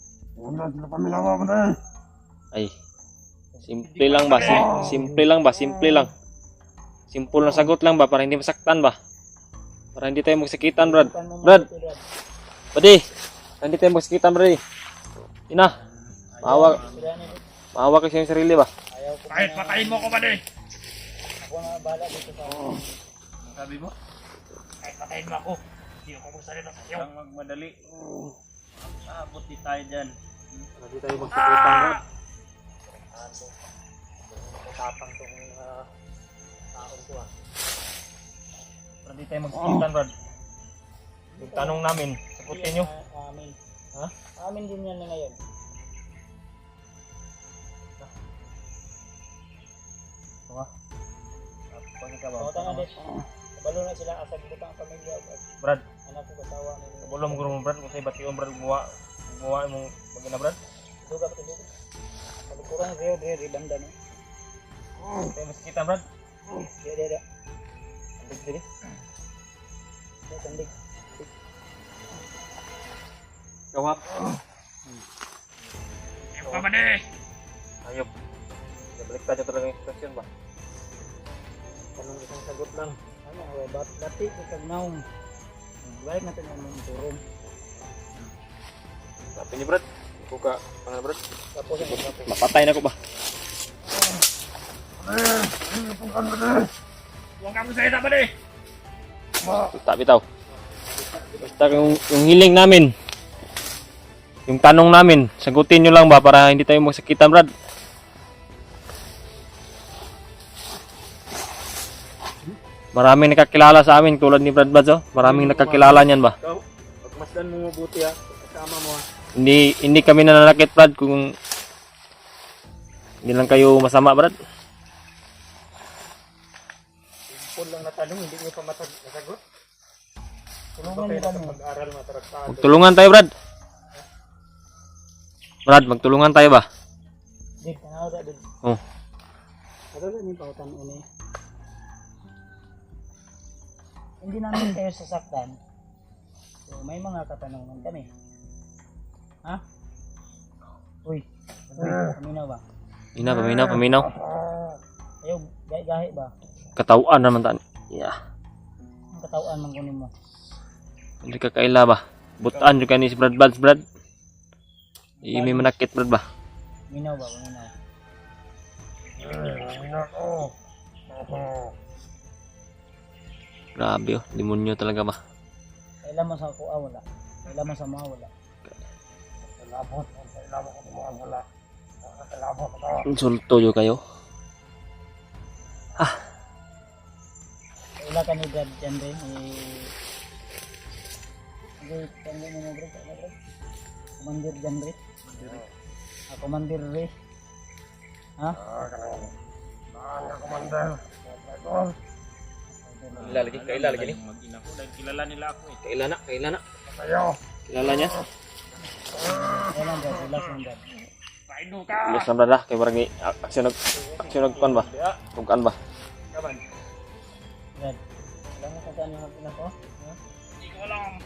Speaker 2: Ay, simple lang ba? Simple lang ba? Simple lang. Simple na sagot lang ba para hindi masaktan ba? Para hindi tayo magsakitan, Brad. Brad! Buddy! Para hindi tayo magsakitan, Brad. Ina! Maawa kasi yung sarili ba?
Speaker 1: Ayaw ko
Speaker 3: Kahit
Speaker 1: na.
Speaker 3: patayin mo ko, buddy!
Speaker 1: Ako na bala dito sa
Speaker 3: Sabi mo? Kahit patayin mo ako, hindi ako magsalita sa iyo. Ang magmadali. Abot di tayo dyan.
Speaker 2: Hindi tayo magsakitan, Brad.
Speaker 1: tapang tong taon ko ah.
Speaker 2: Para hindi tayo magsakitan, Brad. Yung tanong namin, sagutin nyo.
Speaker 1: Amin.
Speaker 2: Ha?
Speaker 1: Amin din yan na ngayon. Kautan na din. Kabalo na sila asag butang pamilya at
Speaker 2: Brad,
Speaker 1: anak ko kasawa ni.
Speaker 2: kabulong mo guro mo, Brad. Kung sa'yo bati yung Brad, gumawa mong magina, Brad.
Speaker 1: Duga pa dito. Malikuran rio ribanda ni.
Speaker 2: Hindi tayo magsakitan, Brad.
Speaker 1: Dia. Andig diri. Dia andig.
Speaker 2: Gawap.
Speaker 3: Ayok ka, buddy!
Speaker 2: Ayop. Nabaliktad yung talagang ekspresyon ba?
Speaker 1: Tanong isang sagot lang. Ano, dati ko kag naong. Balik natin ang mong turong.
Speaker 2: Ato niyo, Brad. Buka, pangal, Brad.
Speaker 1: Tapos ang tapos.
Speaker 2: Mapatay na ko ba?
Speaker 3: Huwag kang sa ita, pare.
Speaker 2: Tuta, bitaw. Basta yung hiling namin, yung tanong namin, sagutin nyo lang ba para hindi tayo magsakitan, Brad? Maraming nakakilala sa amin tulad ni Brad Bads, oh. Maraming nakakilala niyan ba?
Speaker 1: Ikaw, pagmasdan mo mabuti ha. Kasama mo ha.
Speaker 2: Hindi kami nananakit, Brad, kung hindi lang kayo masama, Brad.
Speaker 1: Simple lang na tanong, hindi nyo pa masagot. Tulungan nyo kami. Mag-aral matraktado.
Speaker 2: Magtulungan tayo, Brad. Brad, magtulungan tayo ba?
Speaker 1: Din, tanaw da din.
Speaker 2: Oh.
Speaker 1: Ano ba yung pautan uni? Hindi namin kayo sasaktan. So, may mga katanungan kami. Ha? Uy, paminaw ba?
Speaker 2: Paminaw.
Speaker 1: Ayaw, gahi ba?
Speaker 2: Katauan naman tan. Yeah.
Speaker 1: Ang katawan man kunin mo.
Speaker 2: Hindi ka kaila ba? Butaan juga ni si Brad Bads, Brad. Imi manakit, Brad ba?
Speaker 1: Minaw ba? Paminaw.
Speaker 2: Grabe, oh. Demonyo talaga ba?
Speaker 1: Kailan mo sa kuha wala. Kailan mo sa mga wala.
Speaker 2: Insulto yo kayo.
Speaker 1: Wala ka ni Brad dyan rin. Hindi, tanggal mo na Brad. Commander dyan rin. Commander rin. Ha?
Speaker 2: Kaila lagi ni.
Speaker 3: Mag-ina ko dahil kilala nila ako eh.
Speaker 2: Kaila na. Kilala niya.
Speaker 1: Kailan Brad? Relax lang Brad.
Speaker 3: Paido ka!
Speaker 2: Bilis na, Brad, ah. Kay barangay aksyon nagkuan ba? Tugan ba?
Speaker 1: Brad, alam mo kung saan yung mag-ina ko? Ha?
Speaker 3: Hindi ko alam.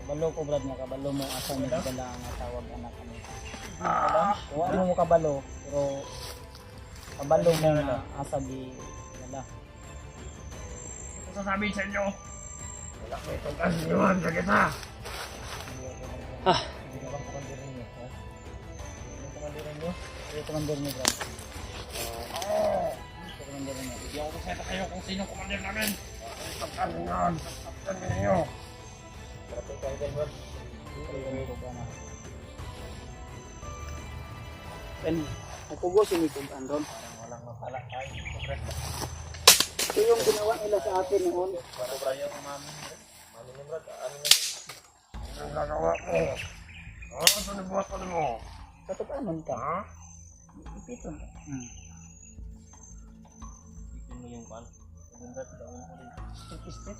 Speaker 1: Kabalo ko Brad nga, kabalo mo asa may dala ang tawag anak kami. Alam? Kuha mo kabalo, pero kabalo mo na asa di dala.
Speaker 3: Ito sasabihin sa inyo. Wala ko itong kasinuhan sa kita.
Speaker 1: Hindi ka bang commander ninyo? Ha? Hindi commander ninyo? Hindi commander niyo Brad. Hindi commander ninyo.
Speaker 3: Hindi ako kuseta kayo kung sino commander namin. Itong kasinuhan sa kapten ninyo.
Speaker 1: Pen, nagpugo si Mikong Andron. Walang mapala tayo. Ito yung ginawa nila sa atin noon.
Speaker 3: Ang gagawa mo. Ano sa nabuhat ko mo?
Speaker 1: Katapanon ka.
Speaker 3: Ha?
Speaker 1: Ipiton ka.
Speaker 2: Itin mo yung pan.
Speaker 1: Step.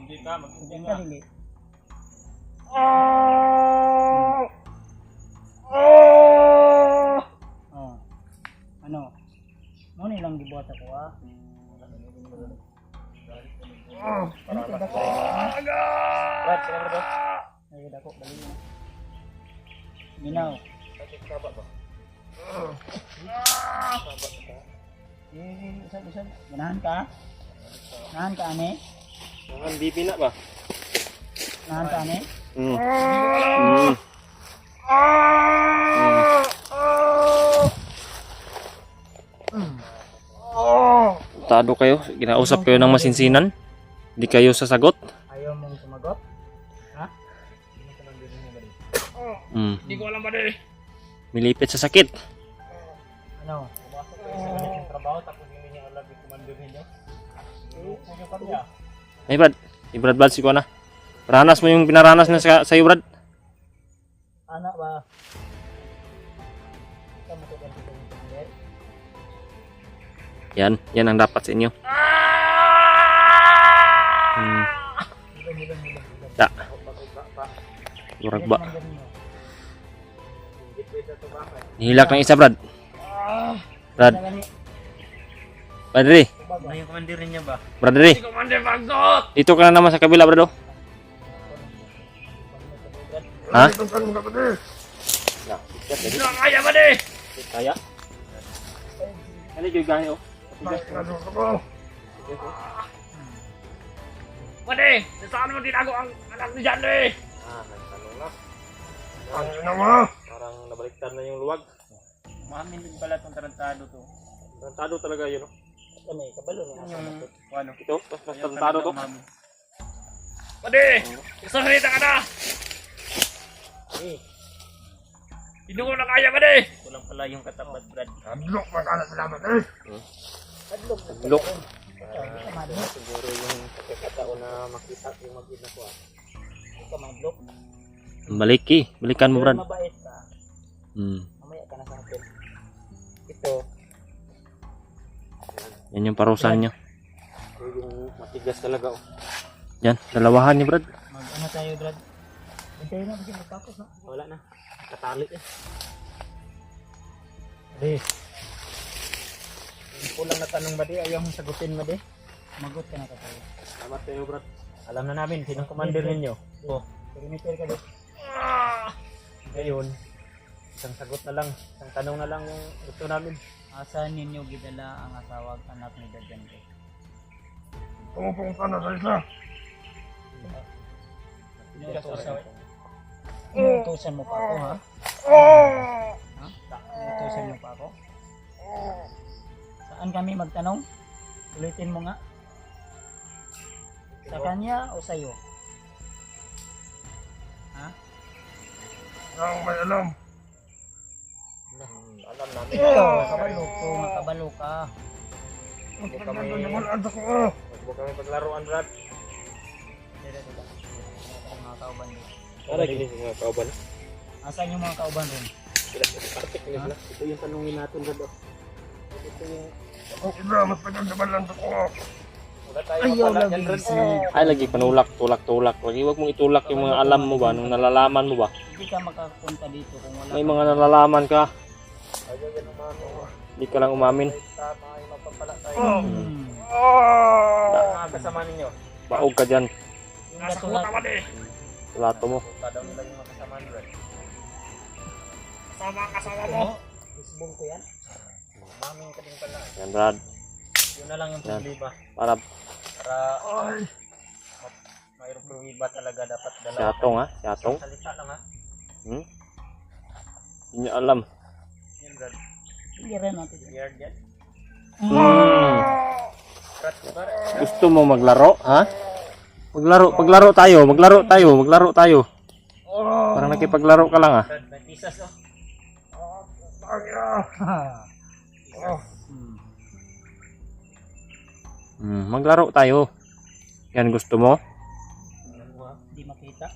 Speaker 2: Hindi ka,
Speaker 1: Hindi ka dili. Oh. Ano? Mo ni lang gibuhat ako ah. Ano kada ko? Brad, sila bro. Ay kada ko dali na. Minaw. Usap. Ganahan ka? Ganahan ka ane?
Speaker 2: Ang bibi na ba?
Speaker 1: Ganahan ka ane?
Speaker 2: Tado kayo, ginausap kayo ng masinsinan. Hindi kayo sasagot.
Speaker 1: Ayaw mong sumagot? Ha?
Speaker 3: Hindi ko alam ba din.
Speaker 2: Milipit sa sakit.
Speaker 1: Ano? Pumasok kayo sa ganitong trabaho tapos hindi niya alam yung commander ninyo? Puno ka niya.
Speaker 2: Hey Brad, Brad Bads, ikaw na. Ranas mo yung pinaranas na sa'yo, Brad.
Speaker 1: Anak ba? Ikaw mo tugan dito yung commander?
Speaker 2: Yan ang dapat sa inyo.
Speaker 1: Hilang.
Speaker 2: Da. Murag ba?
Speaker 1: Commander ninyo.
Speaker 2: Nihilak ng isa, Brad. Brad. Brad, dali.
Speaker 1: Ano yung commander ninyo ba?
Speaker 2: Brad, dali.
Speaker 3: Hindi commander Bagdot!
Speaker 2: Dito ka na naman sa kabila, Brad. Oh. Ha?
Speaker 3: Itong kanong kapatid. Hindi na kaya ba din?
Speaker 2: Kaya? Ano yung gahe, oh?
Speaker 3: Bakit ka doon ka po? Pwede, saan mo tinago ang anak ni John eh?
Speaker 2: Nagtanong na.
Speaker 3: Ano na mo?
Speaker 2: Parang nabaliktad na yung luwag.
Speaker 3: Umamin din pala itong tarantado to.
Speaker 2: Tarantado talaga yun.
Speaker 1: Kami, kabalo na.
Speaker 3: Yung, ano?
Speaker 2: Ito, mas tarantado to.
Speaker 3: Pwede, isang salita ka na! Hindi ko na kaya, pwede! Kulang pala yung katapat, Brad. Adlok, magkala-salamat eh!
Speaker 1: Adlok.
Speaker 2: Look.
Speaker 1: Madlok.
Speaker 2: Siguro yung pagkakataon na makita yung mag-ina ko.
Speaker 1: Ikaw madlok.
Speaker 2: Balikan mo, Brad.
Speaker 1: Mabait ka. Mamaya ka na sa akin. Ito.
Speaker 2: Yan yung parusahan niya. Yung matigas talaga. Yan, dalawahan niya, Brad.
Speaker 1: Mag-ano tayo, Brad? Hintayin na kasi magtapos, no?
Speaker 2: Wala na. Katali eh.
Speaker 1: Ade. Yung kulang na tanong ba di? Ayaw mong sagutin ba di? Magot ka na ka tayo.
Speaker 2: Salamat kayo, Brad.
Speaker 1: Alam na namin, sinong commander ninyo? Oo. Perimeter ka di. Ngayon, isang sagot na lang, isang tanong na lang yung gusto namin.
Speaker 4: Asa ninyo gidala ang asawag anak ni Dagan ko?
Speaker 3: Pumupong ka na sa isa.
Speaker 4: Inutusan mo pa ako, ha? Ha? Inutusan mo pa ako? Saan kami magtanong? Ulitin mo nga. Sa kanya o sa'yo? Ha?
Speaker 3: Ang may alam.
Speaker 2: Alam namin.
Speaker 4: Ito, kabalo ko, makabalo ka.
Speaker 2: Huwag
Speaker 3: Ang
Speaker 2: kami,
Speaker 3: ganda naman ang dako.
Speaker 2: huwag kami paglaruan, Brad.
Speaker 4: Dito. Mga kauban dito.
Speaker 2: Para gini mga kauban.
Speaker 4: Asan yung mga kauban rin?
Speaker 2: Ito yung tanungin natin, Brad. Ito yung...
Speaker 3: Okay na, mas pagkakaman lang dako.
Speaker 2: Wala tayo
Speaker 4: Ayaw
Speaker 2: mapala
Speaker 4: lagi
Speaker 2: dyan, Brad.
Speaker 4: si...
Speaker 2: Ay, lagi panulak, tulak. Huwag mong itulak yung mga alam mo ba, nung nalalaman mo ba.
Speaker 4: Hindi ka makapunta dito kung wala
Speaker 2: May mga nalalaman ka,
Speaker 1: Ayaw yan umano.
Speaker 2: hindi ka lang umamin.
Speaker 1: Tama ay mapapala tayo.
Speaker 4: Hmm.
Speaker 1: Mga kasama ninyo.
Speaker 2: Baog ka dyan,
Speaker 4: Yung
Speaker 3: Nasa
Speaker 4: katulat,
Speaker 3: kuta ka di.
Speaker 2: tulato mo.
Speaker 1: Kada nila yung mga kasama nila.
Speaker 3: Kasama ang kasama mo.
Speaker 1: Isbong ko yan. Maming ka din pala.
Speaker 2: Yan, Brad.
Speaker 1: Yun na lang yung
Speaker 2: Yan.
Speaker 1: problema.
Speaker 2: Para
Speaker 1: Para mayroong pruwiba talaga dapat dalawa.
Speaker 2: siyatong, ha? Siyatong.
Speaker 1: Salita lang ha.
Speaker 2: Hindi niya alam.
Speaker 1: Yan Brad.
Speaker 4: hindi rin natin.
Speaker 1: Weird yan. Brad, bar.
Speaker 2: Gusto mo maglaro, ha? Paglaro tayo. Parang nakipaglaro ka lang, ha?
Speaker 1: Brad, may pisas oh.
Speaker 2: Maglaro tayo. Yan gusto mo?
Speaker 4: Hindi makita.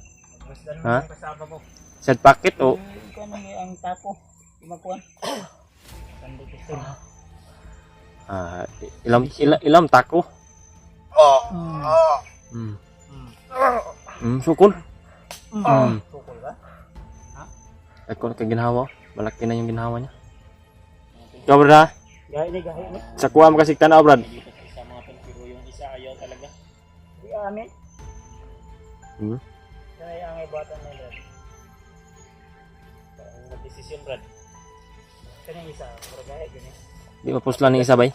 Speaker 1: Masdan mo
Speaker 2: Ha?
Speaker 1: yung kasama mo.
Speaker 2: Set packet o?
Speaker 4: Ikaw na ang tako. Imakuan. Sandi gusto mo.
Speaker 2: Ilam tako.
Speaker 4: Hmm.
Speaker 2: Sukol.
Speaker 1: Tukol ba?
Speaker 2: Ako na ginhawa. Malaki na yung ginhawa niya. Ikaw, Brad, ha?
Speaker 1: Gahi ni.
Speaker 2: Sa kuha mo kasi tanaw, Brad.
Speaker 1: Isa mga pero yung isa ayaw talaga.
Speaker 4: Di amin.
Speaker 1: Sanay ang ibatan na Brad. Ang nagdesisyon Brad. Kanyang isa, pero gahi ganyan.
Speaker 2: Di mapuslan ni isa, bay?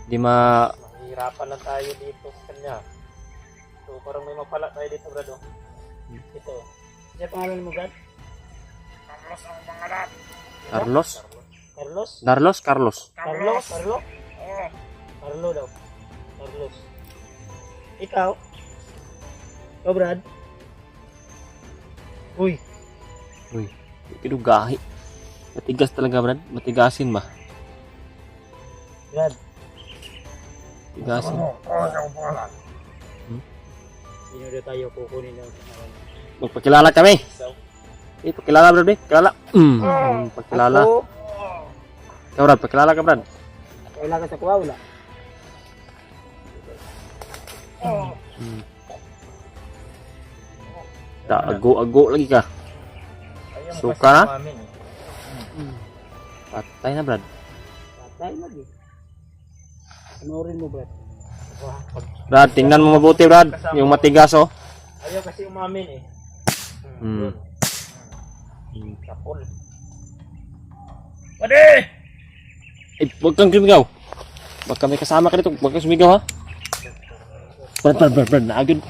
Speaker 2: Di ma...
Speaker 1: Mahirapan lang tayo dito sa kanya. So parang may mapala tayo dito Brad oh. Ito. Siya pangalan mo Brad?
Speaker 3: Carlos ang pangalan.
Speaker 2: Carlos?
Speaker 1: Carlos?
Speaker 2: Carlos?
Speaker 1: Carlos? Carlo? Carlo daw. Carlos. Ikaw? Ikaw Brad? Uy.
Speaker 2: Uy, kinugahi. Matigas talaga, Brad. Matigasin ba?
Speaker 1: Brad.
Speaker 2: Tigasin.
Speaker 3: Ang pangalan.
Speaker 1: Sino daw tayo kukunin ng pangalan?
Speaker 2: Magpakilala kami.
Speaker 1: So,
Speaker 2: Pakilala, Brad. Pakilala. Pakilala.
Speaker 1: ako,
Speaker 2: Ikaw, Brad. Pakilala ka, Brad.
Speaker 1: kailangan sa kuha wala.
Speaker 2: Ago lagi ka.
Speaker 1: Ayaw mo
Speaker 2: Suka
Speaker 1: kasi
Speaker 2: na?
Speaker 1: umamin, eh.
Speaker 2: Patay na, Brad.
Speaker 1: Patay lagi. Panoorin mo Brad.
Speaker 2: Brad, tingnan mo mabuti, Brad. Yung matigas, oh.
Speaker 1: Ayaw kasi umamin eh.
Speaker 2: Hmm.
Speaker 1: Yun. Kapol.
Speaker 3: Pwede!
Speaker 2: Eh, huwag kang sumigaw. Baka may kasama ka dito. Huwag kang sumigaw, ha? Brad, naagad.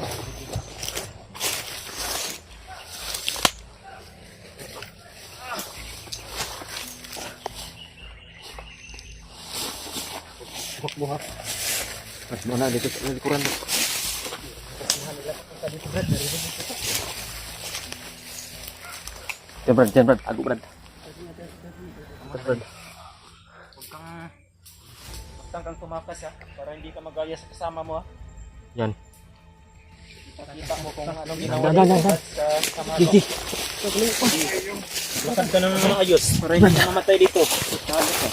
Speaker 2: Mas mo na dito sa likuran. Diyan Brad, ako Brad. Brad.
Speaker 4: Huwag kang tumakas ha, para hindi ka magaya sa kasama mo ha.
Speaker 2: Yan.
Speaker 4: Kita mo kung anong ginawa sa kasama mo. Lakad ka ng ayos, para hindi ka mamatay dito. Tago ka.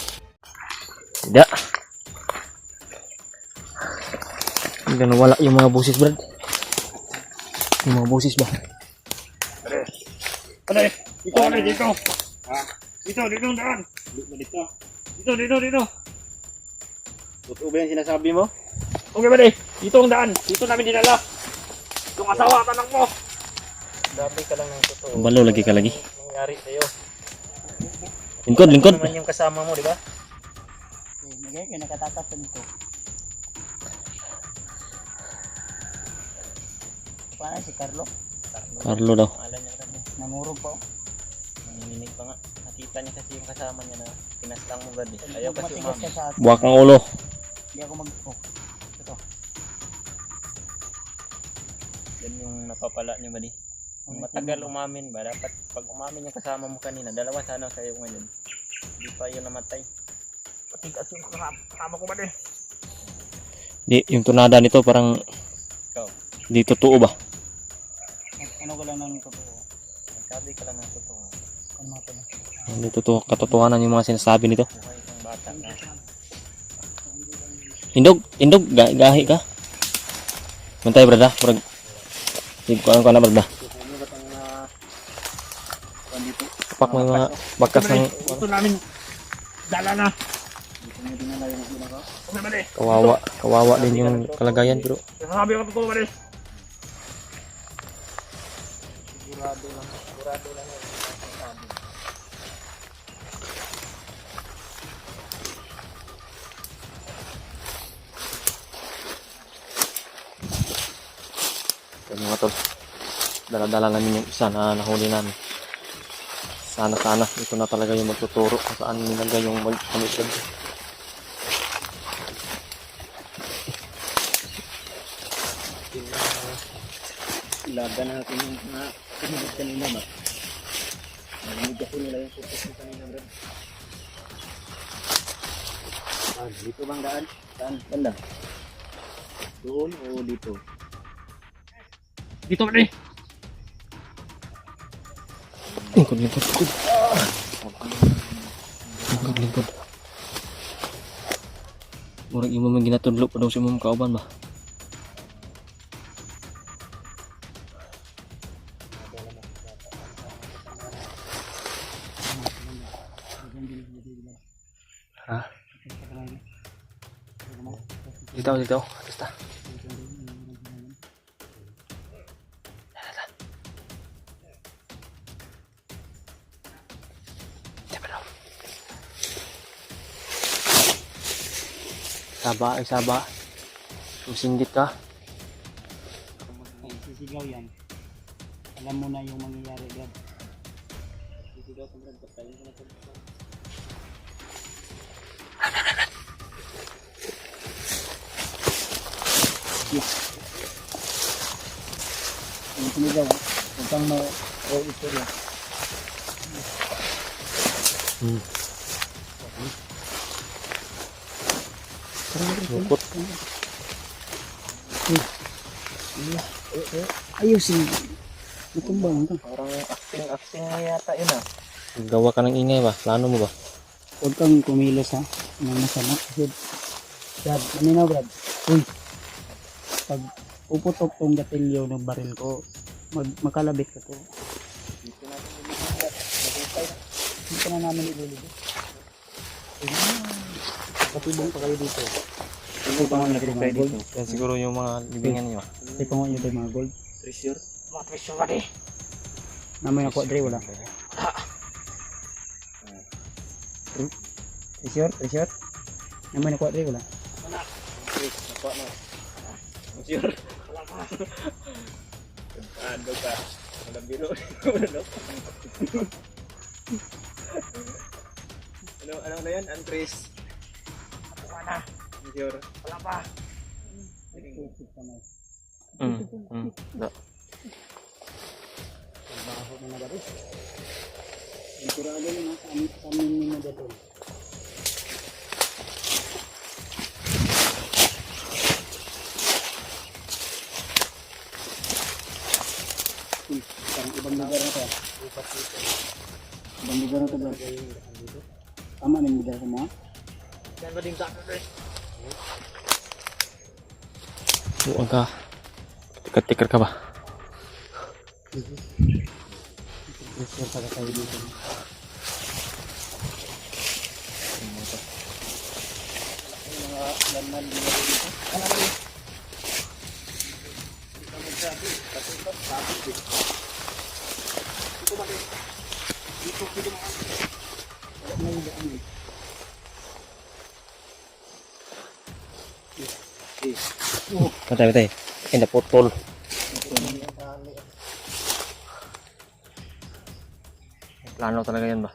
Speaker 2: Tidak. Hanggang wala yung mga busis Brad. Yung mga busis ba?
Speaker 3: Ano eh? Dito. Ha? Dito ang daan. Dito.
Speaker 4: Totoo ba yung sinasabi mo?
Speaker 3: Okay ba dito ang daan. Dito namin dinala. Itong asawa at anak mo.
Speaker 4: Sabi ka lang ng totoo.
Speaker 2: Balo lagi ka lagi.
Speaker 4: Nangyari sa'yo.
Speaker 2: Lingkod.
Speaker 4: Ano naman yung kasama mo, di ba?
Speaker 1: Nagay kayo nakatakas sa dito. Paano si Carlo?
Speaker 2: Carlo daw.
Speaker 4: Alam niya rin.
Speaker 1: Namurog pa.
Speaker 4: Nanginginig pa nga. Nakita niya kasi yung kasama niya na pinaslang mo, Brad. Ayaw kasi
Speaker 1: Matigas
Speaker 4: umami.
Speaker 1: ka sa akin.
Speaker 2: Buwak ang ulo.
Speaker 1: Hindi ako ito.
Speaker 4: Yan yung napapala niyo, Brad. Kung matagal umamin ba, dapat pag umamin yung kasama mo kanina, dalawa sana sa'yo ngayon. Hindi pa yun namatay.
Speaker 3: Matigas yung kasama ko ba
Speaker 2: Di, yung tunada nito parang
Speaker 4: Ikaw,
Speaker 2: di totoo ba?
Speaker 1: Ano ko lang ng totoo.
Speaker 4: sabi ka lang ng totoo.
Speaker 1: Ano mga pala.
Speaker 2: Hindi totoo, katotohanan yung mga sinasabi nito.
Speaker 4: Buhay kang bata ka.
Speaker 2: Indog, gahi ka. Bantay Brad ha, Brad. Hindi ko alam ka na Brad ha. Kapak mo yung mga bakas ng
Speaker 3: Dito namin dala na. Okay ba
Speaker 2: kawawa din yung kalagayan pero
Speaker 3: Sabi ko totoo ba
Speaker 4: Sigurado lang yun.
Speaker 2: yung mga tol, dala-dala namin yung isa na nahuli namin. Sana ito na talaga yung magtuturo kung saan nilagay yung magkamit.
Speaker 4: Ilaga natin yung mga pinagod kanina ba? Narinig kasi nila yung putos mo kanina, Brad. Dito bang daan? Saan? Banda? Doon o dito?
Speaker 3: Dito ba
Speaker 2: Lingkod. Murag imo man ginatudlo pa daw si mong kauban ba? Ha? Dito. Basta. Saba. Susinggit ka.
Speaker 1: Sisigaw yan. Alam mo na yung mangyayari dyan.
Speaker 4: Sisigaw ka, Brad. Patayin ko na ito.
Speaker 1: Yung sinigaw, huwag kang ma-o-istorya.
Speaker 2: Lukot.
Speaker 1: Ayusin. Nakumbang ka.
Speaker 4: Parang acting nga yata yun ah.
Speaker 2: Gawa ka ng ingay ba? Plano mo ba?
Speaker 1: Huwag kang kumilos ha. Nang masama. Brad, ano Brad? Uy. Pag uputok tong gatilyo ng baril ko, makalabit ka to. Dito na namin ilulubog. Patibong pa kayo dito. Ito pa nga natin mga gold.
Speaker 2: Yan siguro yung mga libingan niyo.
Speaker 1: Ito pa nga yung mga gold.
Speaker 4: Treasure?
Speaker 3: Mga treasure ba
Speaker 1: Namoy na quadre wala. Treasure? Namoy na quadre wala.
Speaker 4: Sure. Ano ka? Walang biro. Ano? Ano na yan? Andres.
Speaker 3: Wala.
Speaker 4: Sure.
Speaker 3: Wala pa.
Speaker 2: Da.
Speaker 1: Baho mo na ba rin? Sigurado na sa amin na dito. Parang ibang lugar na to. Ibang lugar na to bro. Tama na yung lugar sa mga?
Speaker 3: Yan ba din ka?
Speaker 2: Buwan ka. Tikar-tikar ka ba?
Speaker 1: Gusto pa ka tayo dito. Mga lanman dito dito. Ano ba yun?
Speaker 2: Patay. Ay, naputol. Plano talaga yan ba?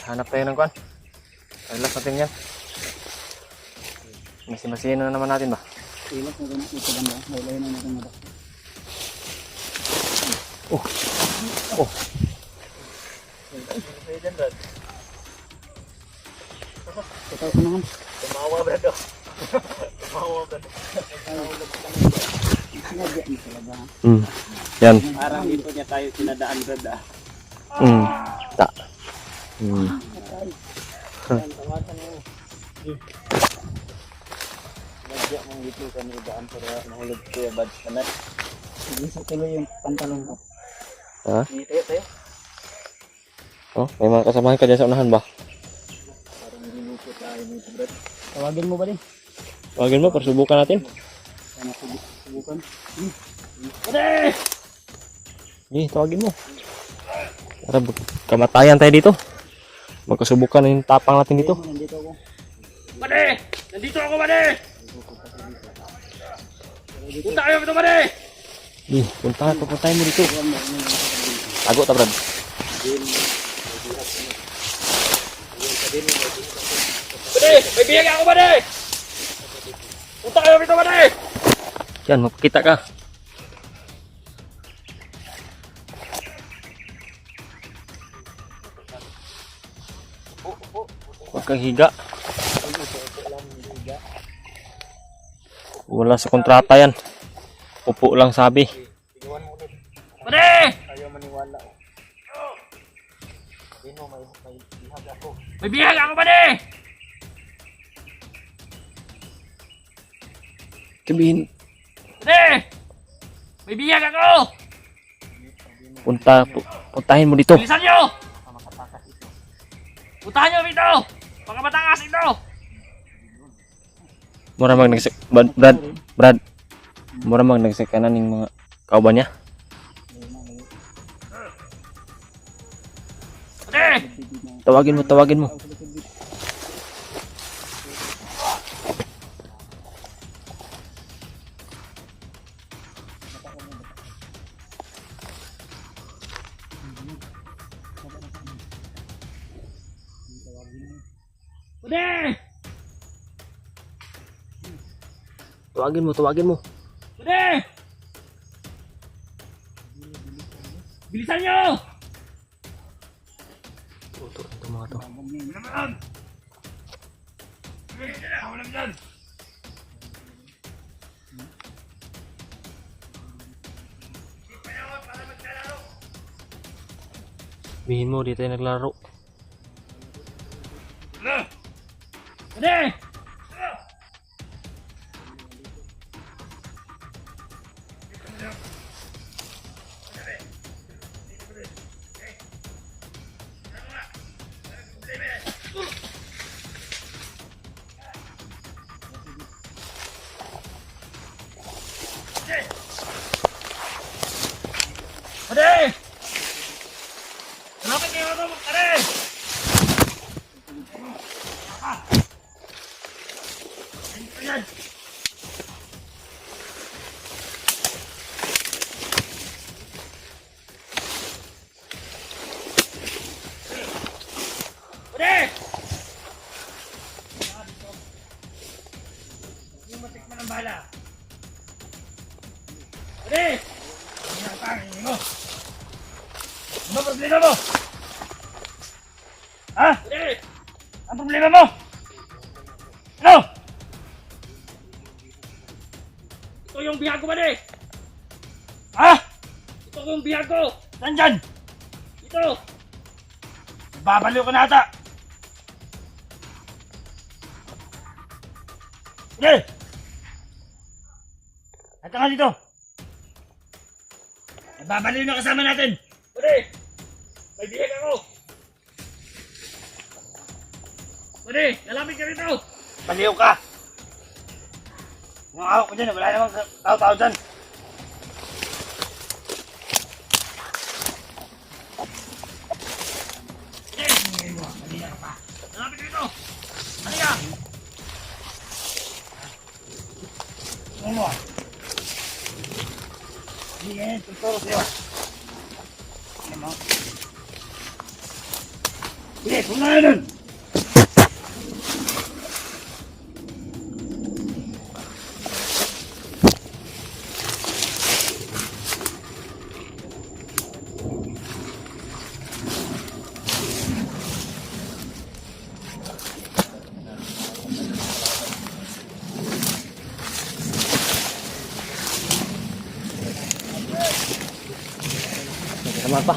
Speaker 2: Hanap tayo ng kwan. Relax natin yan. Masi-masihin na naman natin ba?
Speaker 1: Ilas na ganun ito ganda. Maulayan na natin na.
Speaker 2: Oh.
Speaker 1: Ikaw ko naman.
Speaker 4: Tumawa ba ito? Tumawa ba ito?
Speaker 1: Nagya mo talaga.
Speaker 2: Yan.
Speaker 4: Parang dito niya tayo sinadaan Brad ah.
Speaker 2: Ta.
Speaker 4: Nagya mong dito kami daan para nahulog ko yung bad panat.
Speaker 1: Sige sa tuloy yung pantalon ko.
Speaker 2: Ha?
Speaker 4: Tayo.
Speaker 2: Oh, may mga kasamahan ka dyan sa unahan ba?
Speaker 4: Parang ginuko tayo dito Brad.
Speaker 1: Tawagin mo ba din?
Speaker 2: Tawagin mo, para subukan natin.
Speaker 1: Sana subukan.
Speaker 2: Tawagin mo. Para kamatayan tayo dito. Magkasubukan na yung tapang natin dito.
Speaker 1: Nandito ako.
Speaker 3: Bade! Nandito ako, Bade! Punta kayo dito, Bade!
Speaker 2: Pupuntahan mo dito. Tago ta, Brad.
Speaker 3: Bade! May biyag ako, Bade! Punta kayo dito, Bade!
Speaker 2: Yan, magkita ka. Huwag kang higa. Wala sa kontrata yan. Upo lang sabi.
Speaker 3: Bade!
Speaker 1: Ayaw maniwala. Dino may bihag ako.
Speaker 3: May biyag ako, Bade!
Speaker 2: Sabihin,
Speaker 3: Bade! May biyag ako!
Speaker 2: puntahin mo dito.
Speaker 3: Bilisan nyo! Puntahan nyo dito! Mga matakas ito!
Speaker 2: Muramang Brad. Muramang nagsakanan ng mga kauban niya.
Speaker 3: Bade!
Speaker 2: Tawagin mo.
Speaker 3: Bade!
Speaker 2: Tawagin mo.
Speaker 3: Bade! Bilisan nyo!
Speaker 2: Ito mga to.
Speaker 3: Naman! Walang dyan!
Speaker 2: Sabihin mo, di tayo naglaro.
Speaker 3: Bade! Bade! Malapit kayo ito, Bade! ang bahala. Pwede! Hindi na pangingin mo. Ano problema mo? Ha? Pwede! Ang problema mo? Ano? Ito yung bihag ko ba di? Ha? Ito yung bihag ko. Nandyan? Ito. Babaliw ko na ata. Sige. Ito nga dito. Babaliw na kasama natin. Pwede. May bihag ako. Pwede. Lalapit ka rito. Baliw ka. Yung ako ko dyan. Wala namang tao-tao dyan. Halika pa. Lalapit dito. Halika. Ano? Hindi yan. Tuturo sa'yo. Ano mo? Sige, kung na yun.
Speaker 2: Tama pa.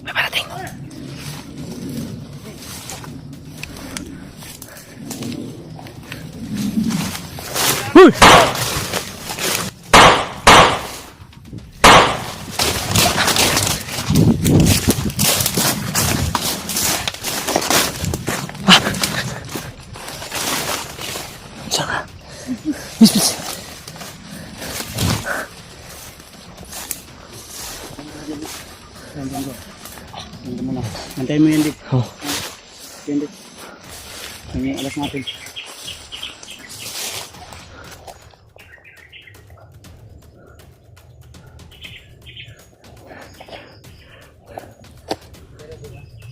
Speaker 2: May parating. Huy! Sana. Bis.
Speaker 1: Nandiyan mo na. Antayin mo yan, Dik.
Speaker 2: Oh.
Speaker 1: Yan, Dik. Yung alas natin.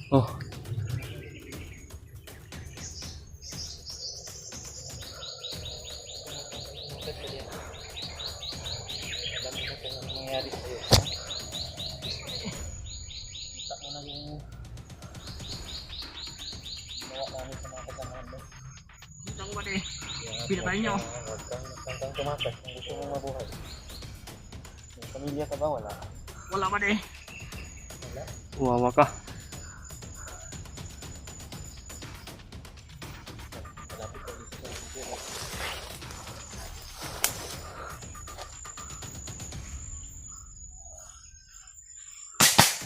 Speaker 2: Oh.
Speaker 3: Dito ko ba di? Pinatay nyo.
Speaker 4: Huwag kang tumakas kung gusto mo mabuhay. May pamilya ka ba? Wala.
Speaker 3: Wala ba di?
Speaker 2: Wawa ka.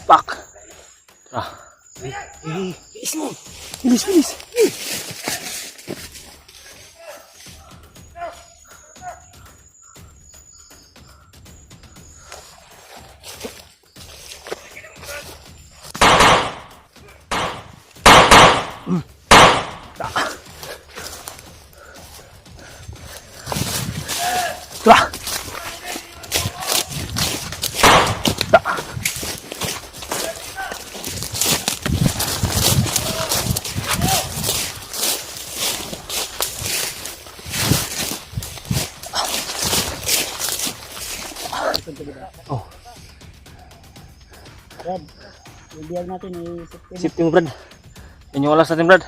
Speaker 2: Pak. Ah. Bilis mo. Bilis. Wah. Oh,
Speaker 1: Brad, yung biyag natin ay
Speaker 2: safety mo, Brad. Yan yung oras natin, Brad.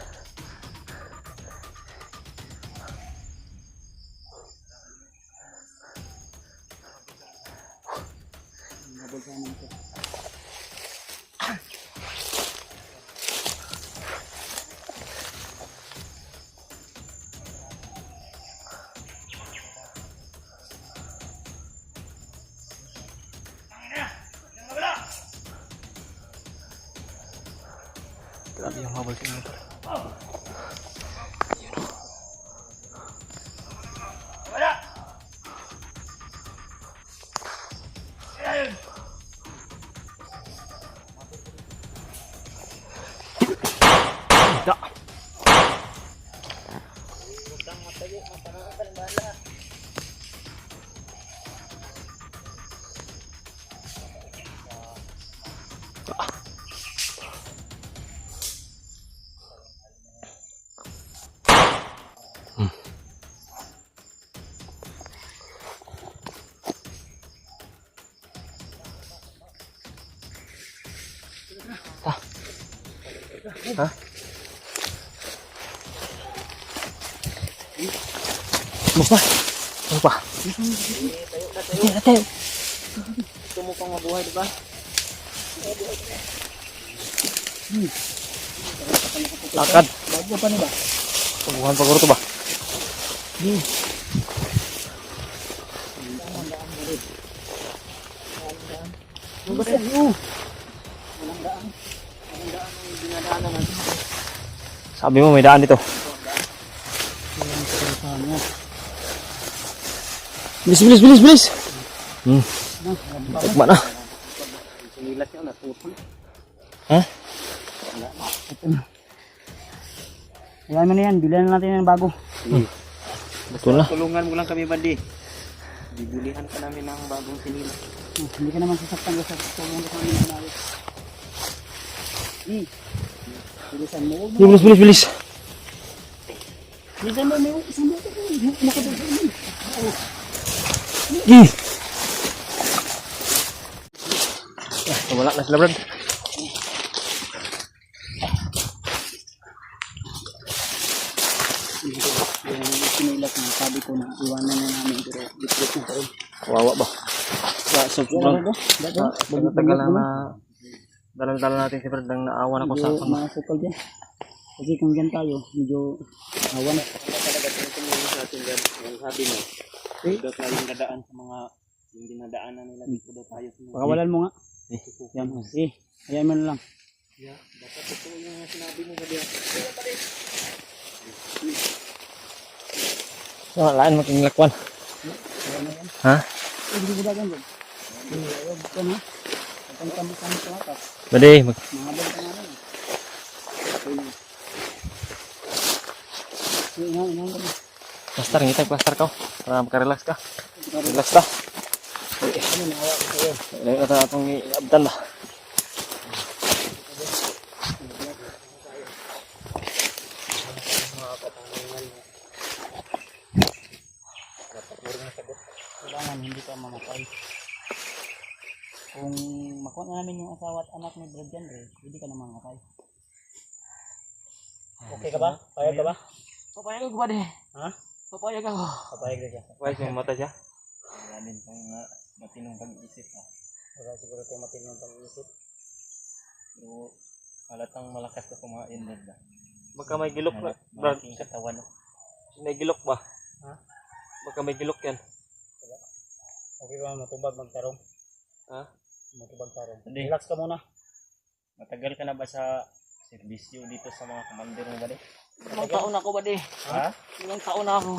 Speaker 2: Grabe yung habol ko nito.
Speaker 3: Wala! Ayun!
Speaker 2: Da. Ha? Mas pa. Ano pa? Tayo, tayo.
Speaker 4: Gusto mo pang mabuhay, di ba?
Speaker 2: Lakad.
Speaker 1: Bago pa nila.
Speaker 2: Pagbuhan paguro to ba?
Speaker 1: Ano ba sa'yo?
Speaker 2: Sabi mo may daan dito. Bilis, bilis, bilis, bilis. Tagma na.
Speaker 4: Sinilat yun, natutol.
Speaker 2: Ha?
Speaker 1: Ayan mo na yan, bilhan na natin ng bago.
Speaker 2: Betul na.
Speaker 4: Tulungan mo lang kami, Bandi. Bibilihan ka namin ng bagong sinilat.
Speaker 1: Hindi ka naman sasaktan sa tulong ka namin na ayos. Bilisan mo.
Speaker 2: Bilis, bilis, bilis.
Speaker 1: Bilisan mo, may isang buto. Nakadagdag.
Speaker 2: Ih. Wala na sila, Brad.
Speaker 1: Yung sinilat na sabi ko na iwanan na namin pero bitbit na tayo.
Speaker 2: Kawawa ba? Sobrang tagal na dalang-dalang natin si Brad nang naawan ako sa
Speaker 1: Medyo makasukal dyan. Kasi kung dyan tayo, medyo awan.
Speaker 4: Talaga tumulong sa atin dyan. Yung sabi mo, daw tayong dadaan sa mga yung dinadaanan nila. Dito daw tayo sa mga...
Speaker 1: Pakawalan mo nga. Yan. Ayan mo na lang.
Speaker 4: Dapat totoo yung sinabi mo ba diyan?
Speaker 2: Laan mo king lakwan. Ha?
Speaker 1: Hindi ko dagan doon. Ayog ko na. Atang kami sa atas.
Speaker 2: Bade, mag
Speaker 1: Mahabang ka nga lang. Ina kami.
Speaker 2: plaster ngitay plaster ka. Para makarelax ka. Relax ka.
Speaker 1: Ano naawa ko sa'yo.
Speaker 2: Ilayo na atong iabdan ba.
Speaker 1: Kailangan hindi ka mamatay. Kung makuha na namin yung asawa at anak ni Brad dyan, hindi ka na mamatay. Okay ka ba? Payag ka ba?
Speaker 2: Papayag ko ba de?
Speaker 1: Ha?
Speaker 2: Papayag ako.
Speaker 1: Papayag na siya.
Speaker 2: Papayag yung mata siya.
Speaker 4: Wala din pang matinong pag-iisip.
Speaker 1: Wala siguro tayo matinong pag-iisip.
Speaker 4: Pero halatang malakas ka kumain, Brad.
Speaker 2: Baka may gilok na, Brad.
Speaker 4: Malaking katawan.
Speaker 2: May gilok ba?
Speaker 1: Ha?
Speaker 2: Baka may gilok yan.
Speaker 1: Okay ba matubag magtarong?
Speaker 2: Ha?
Speaker 1: Matubag tarong.
Speaker 4: Hindi.
Speaker 1: Relax ka muna.
Speaker 4: Matagal ka na ba sa serbisyo dito sa mga commander mo ba di?
Speaker 2: Ilang taon ako ba de?
Speaker 4: Ha?
Speaker 2: Ilang taon na ako.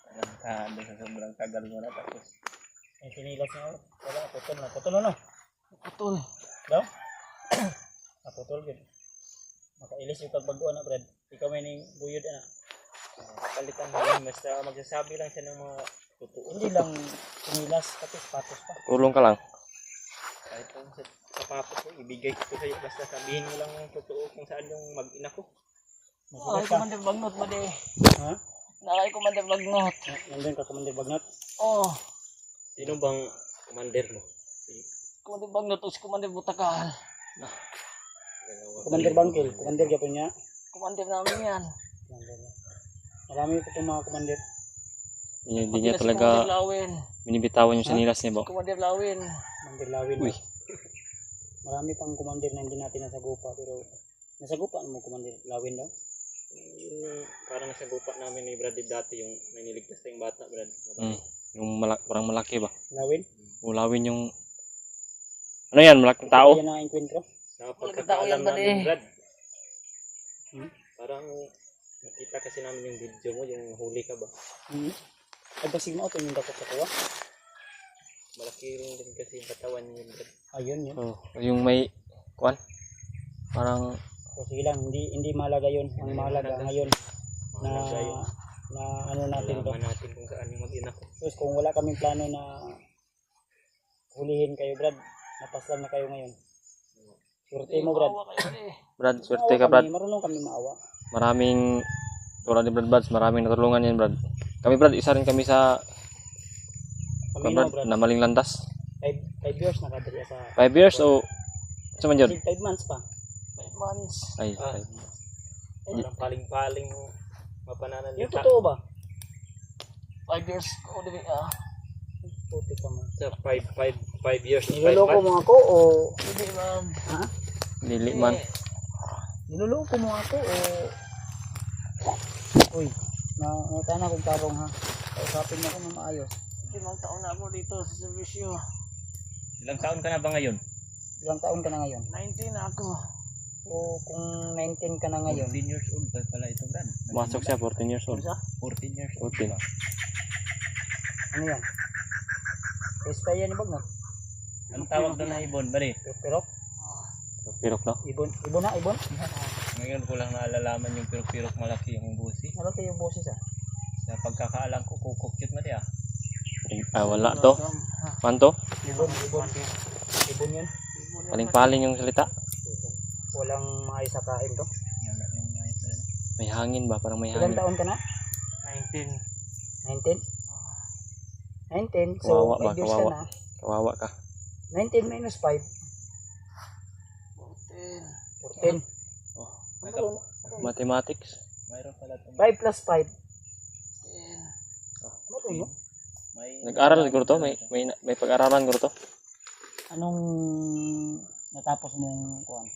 Speaker 4: Alam ka, doon sa sobrang tagal mo na tapos.
Speaker 1: Ang sinilas niya, wala, putol na. Putol na.
Speaker 2: Putol.
Speaker 1: Daw? Putol yun. Makailis yung pagbaguan na, Brad. Ikaw may ning buyod na.
Speaker 4: Palitan mo yun, basta magsasabi lang siya ng mga totoo.
Speaker 1: Hindi lang sinilas, pati sapatos pa.
Speaker 2: Tulong ka lang.
Speaker 4: Kahit kung sa sapatos ko, ibigay ko sa'yo, basta sabihin mo lang yung totoo kung saan yung mag-ina ko.
Speaker 1: Masulat
Speaker 2: Nakay
Speaker 1: ka.
Speaker 2: Commander Bagnot ba de?
Speaker 1: Ha?
Speaker 2: Nakay Commander Bagnot.
Speaker 1: Nandun ka, Commander Bagnat.
Speaker 2: Oh,
Speaker 4: Sino bang commander mo?
Speaker 2: Commander Bagnot o si Commander Butakal.
Speaker 1: Commander Bangkil. Commander ka po niya.
Speaker 2: Commander namin yan.
Speaker 1: Commander. Marami po itong mga commander.
Speaker 2: Hindi niya talaga
Speaker 4: Lawin.
Speaker 2: binibitawan yung sanilas niya ba?
Speaker 4: Commander Lawin.
Speaker 1: Commander Lawin.
Speaker 2: Uy.
Speaker 1: Marami pang commander na hindi natin nasagupa. Pero nasagupa mo Commander Lawin daw.
Speaker 4: Yung parang nasagupa namin ni Brad dati yung may niligtas na yung bata, Brad.
Speaker 2: Yung parang malaki ba?
Speaker 1: Lawin?
Speaker 2: Ulawin yung... Ano yan? Malaking tao?
Speaker 1: Yan ang enkwentro.
Speaker 4: Sa
Speaker 2: tao
Speaker 4: pagkakaalam
Speaker 2: yan, Brad,
Speaker 4: namin,
Speaker 2: eh.
Speaker 4: Brad. Parang nakita kasi namin yung video mo, yung huli ka ba?
Speaker 1: Ay basig mo ito yung dapat sa kuha.
Speaker 4: Malaki rin din kasi yung katawan niya, Brad.
Speaker 1: Ayun yun.
Speaker 2: Oh, yung may... Kuan? Parang...
Speaker 1: So sige lang, hindi mahalaga yun. Ang mahalaga ngayon na
Speaker 4: Mahalaga yun.
Speaker 1: na ano natin to.
Speaker 4: Alaman natin kung saan yung mag-ina ko.
Speaker 1: Tapos kung wala kaming plano na hulihin kayo, Brad, napaslan na kayo ngayon. Surte mo, Brad.
Speaker 2: Brad, swerte ka, Brad.
Speaker 1: Marunong kami maawa.
Speaker 2: Maraming... Tulad ni Brad Buds, maraming natulungan yan, Brad. Kami, Brad, isa rin kami sa...
Speaker 1: Kami
Speaker 2: Brad,
Speaker 1: Brad.
Speaker 2: na maling landas.
Speaker 1: 5 years nakadiri sa
Speaker 2: 5 years o sa man jud?
Speaker 1: 5 months pa. 5 months.
Speaker 2: Ay,
Speaker 4: Walang paling-paling mapananan
Speaker 1: Yung totoo ba?
Speaker 3: 5 years ko dili
Speaker 1: Puti ka man.
Speaker 4: Sa 5 years.
Speaker 1: Niloloko mo ako o
Speaker 3: Hindi man.
Speaker 1: ha?
Speaker 2: dili man.
Speaker 1: Niloloko mo ako o uy, nangutan na kong tarong ha. Kausapin mo ako ng maayos.
Speaker 3: 5 taon na ako dito sa serbisyo.
Speaker 4: Ilang taon ka na ba ngayon?
Speaker 1: Ilang taon ka na ngayon?
Speaker 3: 19 na ako.
Speaker 1: So kung 19 ka na ngayon,
Speaker 4: 14 years old pa pala ito, Brad.
Speaker 2: Masok siya 14 years old.
Speaker 4: 14 years old.
Speaker 2: 14.
Speaker 1: ano yan? Pesta yan ibag no?
Speaker 4: Ang tawag doon na ibon, bari.
Speaker 1: Pero
Speaker 2: Pirok no?
Speaker 1: ibon na ibon.
Speaker 4: Ngayon ko lang naalalaman yung pirok-pirok malaki yung busi.
Speaker 1: Ano kayo yung boses ah?
Speaker 4: Sa pagkakaalam ko, kukukyut na diya.
Speaker 2: Ah, wala to. Panto?
Speaker 1: Ibon yun.
Speaker 2: Paling-paling yung salita.
Speaker 1: Walang maayos sa kain to.
Speaker 2: May hangin ba? Parang may
Speaker 1: Ilang
Speaker 2: hangin.
Speaker 1: taon ka na?
Speaker 3: 19.
Speaker 1: 19? 19? So,
Speaker 2: Kawawa ba?
Speaker 1: 5 years ka
Speaker 2: Kawawa.
Speaker 1: na.
Speaker 2: Kawawa ka.
Speaker 1: 19 minus 5. 14.
Speaker 2: Mathematics.
Speaker 4: Mayroon pala itong
Speaker 1: 5 plus 5. Marunong.
Speaker 4: may
Speaker 2: Nag-aral siguro to? May pag-aralan siguro to?
Speaker 1: Anong natapos mong kuhan?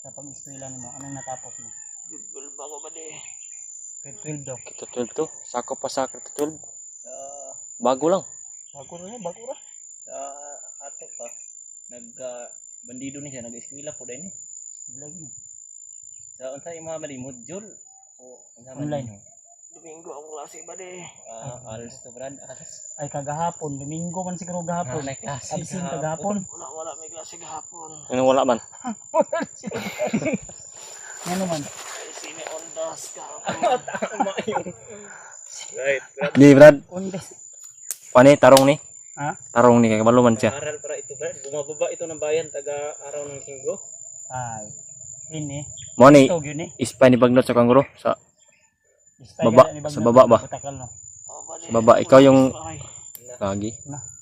Speaker 1: Sa pag-eskwela mo, anong natapos mo?
Speaker 3: Bibel ba ko ba di?
Speaker 1: Grade 12 daw.
Speaker 2: Kito 12 to. Sakop pa sa Kito 12.
Speaker 4: sa
Speaker 2: Bago lang.
Speaker 1: Bago ra.
Speaker 4: sa ato pa bandido ni siya nag-eskwela po din eh.
Speaker 1: Bilag mo.
Speaker 4: Sa unsa imong mali module o unsa man
Speaker 1: Online.
Speaker 4: yun?
Speaker 3: Domingo ang klase ba di?
Speaker 4: Als to Brad, als.
Speaker 1: Ay kagahapon, Domingo man siguro gahapon.
Speaker 4: May klase
Speaker 1: Absent kagahapon.
Speaker 3: Wala may klase gahapon.
Speaker 2: Ano wala man?
Speaker 1: Ano man?
Speaker 3: Ay sine ondas ka.
Speaker 4: Right, Brad.
Speaker 2: Di Brad.
Speaker 1: Undes.
Speaker 2: Pani, tarong ni.
Speaker 1: Ha?
Speaker 2: Tarong ni. Kaya kabalo man siya.
Speaker 4: Aral para ito Brad. Bumababa ito ng bayan taga araw ng Linggo.
Speaker 1: Ay. Ini.
Speaker 2: Mo ni.
Speaker 1: Tog yun eh.
Speaker 2: Ispay ni Bagnot sa kanguro. Sa
Speaker 1: Istay
Speaker 2: Baba,
Speaker 1: gala ni
Speaker 2: sa
Speaker 1: Bagno,
Speaker 2: baba ba?
Speaker 1: Butakal, no?
Speaker 3: Oh, ba di?
Speaker 2: Sa baba. Ikaw yung
Speaker 3: Ay,
Speaker 2: lagi.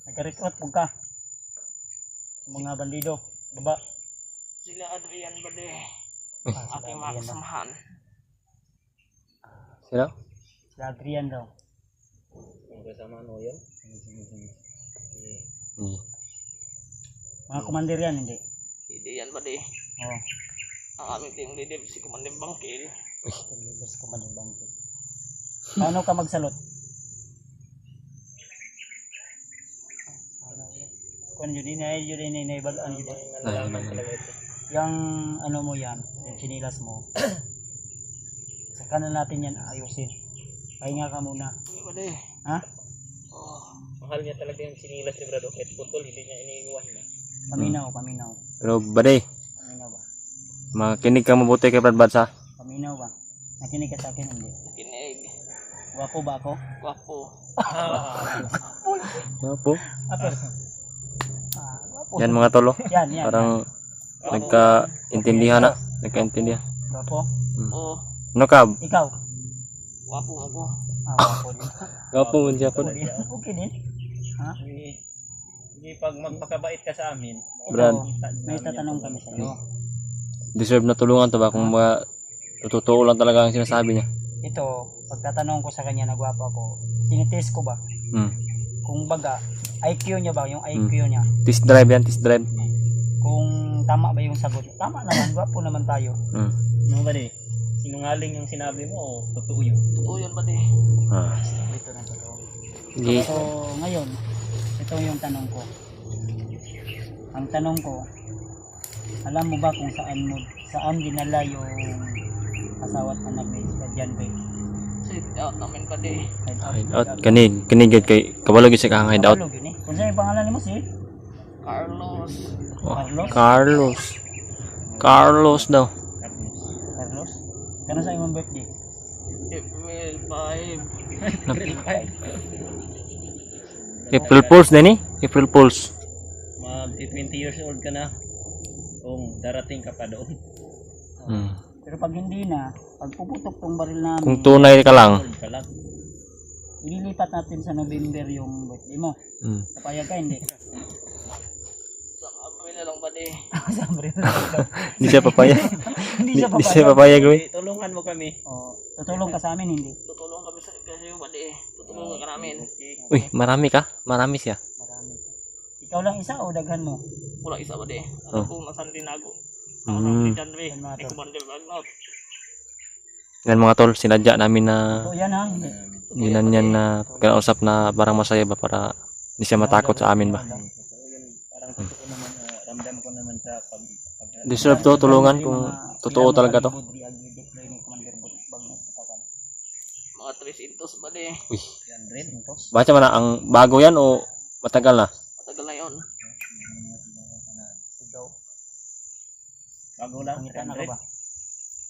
Speaker 1: Nagka-recruit po ka. Mga bandido. Baba.
Speaker 3: sila Adrian ba di?
Speaker 1: Ah,
Speaker 3: Ating mga kasamahan.
Speaker 2: Sila?
Speaker 1: Si Adrian daw.
Speaker 4: Yung kasama no yun.
Speaker 2: Hmm.
Speaker 1: Mga commander yan, hindi?
Speaker 3: Hindi yan ba di?
Speaker 1: Oo.
Speaker 3: Ang aming team leader si Commander Bangkil.
Speaker 1: Libres commander bangko. Paano ka magsalot? Kung yun yun bagaan yun.
Speaker 4: Nalalaman talaga ito.
Speaker 1: Yung ano mo yan, yung chinilas mo. Saka na natin yan ayusin. Pahinga ka muna.
Speaker 3: Hindi ba di?
Speaker 1: Ha?
Speaker 3: Oh,
Speaker 4: Mahal niya talaga yung sinilas ni Brad. Kahit putol, hindi niya iniiwan na.
Speaker 1: Paminaw.
Speaker 2: Pero Baday,
Speaker 1: Paminaw ba?
Speaker 2: makinig ka mabuti kay Brad Bad sa.
Speaker 1: Paminaw ba? Nakinig ka sa akin, hindi?
Speaker 3: kinig.
Speaker 1: Wapo ba ako?
Speaker 3: Wapo.
Speaker 2: Opo.
Speaker 1: Apo. Wapo.
Speaker 2: Yan mga tolo.
Speaker 1: Yan.
Speaker 2: Parang nagkaintindihan na. Nagkaintindihan.
Speaker 1: Wapo.
Speaker 3: Oh,
Speaker 2: Ano ka?
Speaker 1: Ikaw?
Speaker 3: wapo ako.
Speaker 1: Wapo din.
Speaker 2: Gapo mo siya po.
Speaker 1: Wapo din. Okay din. Ha?
Speaker 4: Hindi pag magpakabait ka sa amin.
Speaker 2: Brad.
Speaker 1: Ito, may tatanong kami sa iyo.
Speaker 2: Deserve na tulungan to ba kung mga totoo lang talaga ang sinasabi niya.
Speaker 1: Ito, pagtatanong ko sa kanya na gwapo ako, tinitest ko ba?
Speaker 2: Hmm.
Speaker 1: Kung baga, IQ niya ba? Yung IQ niya.
Speaker 2: Test drive yan, test drive.
Speaker 1: Kung tama ba yung sagot? Tama naman, gwapo naman tayo.
Speaker 2: Hmm.
Speaker 4: Ano ba di? Sinungaling yung sinabi mo o totoo yun?
Speaker 3: Totoo yan ba di?
Speaker 2: Ah.
Speaker 1: Ito na totoo.
Speaker 2: Sige.
Speaker 1: So, ngayon, ito yung tanong ko. Ang tanong ko, alam mo ba kung saan dinala yung asawa at anak ni John Bay?
Speaker 3: Sit out namin ba di?
Speaker 2: Hideout. Kanigid kay kabalog sa kang hideout.
Speaker 1: Kapalog yun eh. Kung saan yung pangalan mo si?
Speaker 3: Carlos.
Speaker 2: Oh, Carlos daw.
Speaker 1: Carlos? Kano sa imong birthday?
Speaker 3: April 5.
Speaker 2: April Fools din eh. April Fools.
Speaker 4: Mag 20 years old ka na. Kung darating ka pa doon.
Speaker 2: Hmm.
Speaker 1: Pero pag hindi na, pag puputok tong baril namin,
Speaker 2: Kung tunay ka lang.
Speaker 4: Old ka lang.
Speaker 1: ililipat natin sa November yung birthday mo.
Speaker 2: Hmm.
Speaker 1: Kapayag ka, hindi.
Speaker 3: na lang ba
Speaker 1: Sabre na lang.
Speaker 2: Hindi siya papaya.
Speaker 1: Hindi siya
Speaker 2: Hindi siya
Speaker 1: papayag.
Speaker 2: papaya gawin.
Speaker 4: Tulungan mo kami.
Speaker 1: Oh, tutulong ka sa amin, hindi?
Speaker 3: tutulong kami sa kasi ba tutulungan ka namin.
Speaker 2: Uy, marami ka? Marami siya.
Speaker 1: Marami. Ikaw lang isa o daghan mo?
Speaker 3: Wala isa ba
Speaker 2: Oh.
Speaker 3: kung nasan tinago.
Speaker 2: Mm.
Speaker 3: Janre,
Speaker 1: Yan, mga
Speaker 3: ay
Speaker 1: tol.
Speaker 3: Commander Bagnot.
Speaker 2: Yan mga tol, sinadya namin na
Speaker 1: Ito yan ha.
Speaker 2: ginanyan na kausap na parang masaya ba para hindi siya matakot sa amin ba.
Speaker 4: Parang totoo naman, ramdam ko naman sa pag
Speaker 2: Deserve to, tulungan kung totoo talaga to.
Speaker 3: Mga 300 ba
Speaker 4: yan rin.
Speaker 2: Baca man na, ang bago yan o matagal na?
Speaker 3: Matagal na yun.
Speaker 4: Bago lang,
Speaker 1: Pangitan ako ba?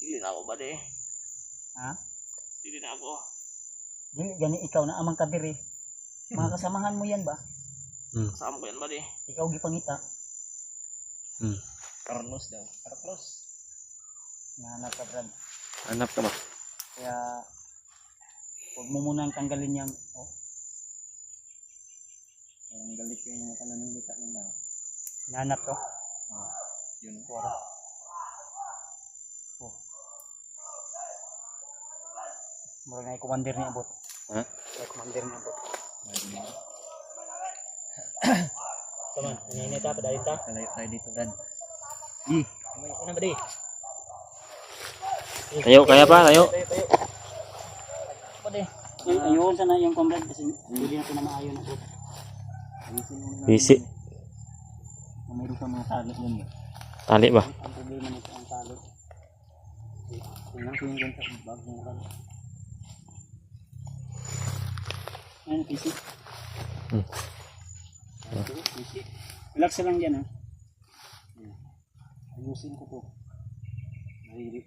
Speaker 3: Hindi na ako ba
Speaker 1: Ha?
Speaker 3: Hindi na ako.
Speaker 1: Dili, gani ikaw na amang kadiri. Mga kasamahan mo yan ba?
Speaker 3: Saan ko yan ba
Speaker 1: Ikaw gipangita.
Speaker 4: Carlos daw. Carlos.
Speaker 1: Nahanap ka, Brad.
Speaker 2: Hanap ka ba?
Speaker 1: Kaya, huwag mo munang tanggalin yung, oh,
Speaker 4: Ang galit ko yung kananilita nila.
Speaker 1: hinahanap to.
Speaker 4: Yun.
Speaker 1: Wala. Oh. Mura na yung commander niya abot.
Speaker 2: Ha?
Speaker 1: Yung commander niya abot. Saman, naninit ha, padalit ha.
Speaker 4: Kalayo tayo dito, Brad.
Speaker 1: May ko na ba di?
Speaker 2: Tayo, kaya pa, tayo.
Speaker 1: Tayo. Ba di? Ayun sana yung comrade kasi hindi na ito na maayon ako.
Speaker 2: Bisi.
Speaker 1: Mayroon ka mga tali yun.
Speaker 2: Tali ba?
Speaker 1: Ang problema nito ang tali. Tingnan ko yung ganito sa bag mo kan. Ano, PC? PC. Relax lang dyan ha. Ayusin ko to. Mahirip.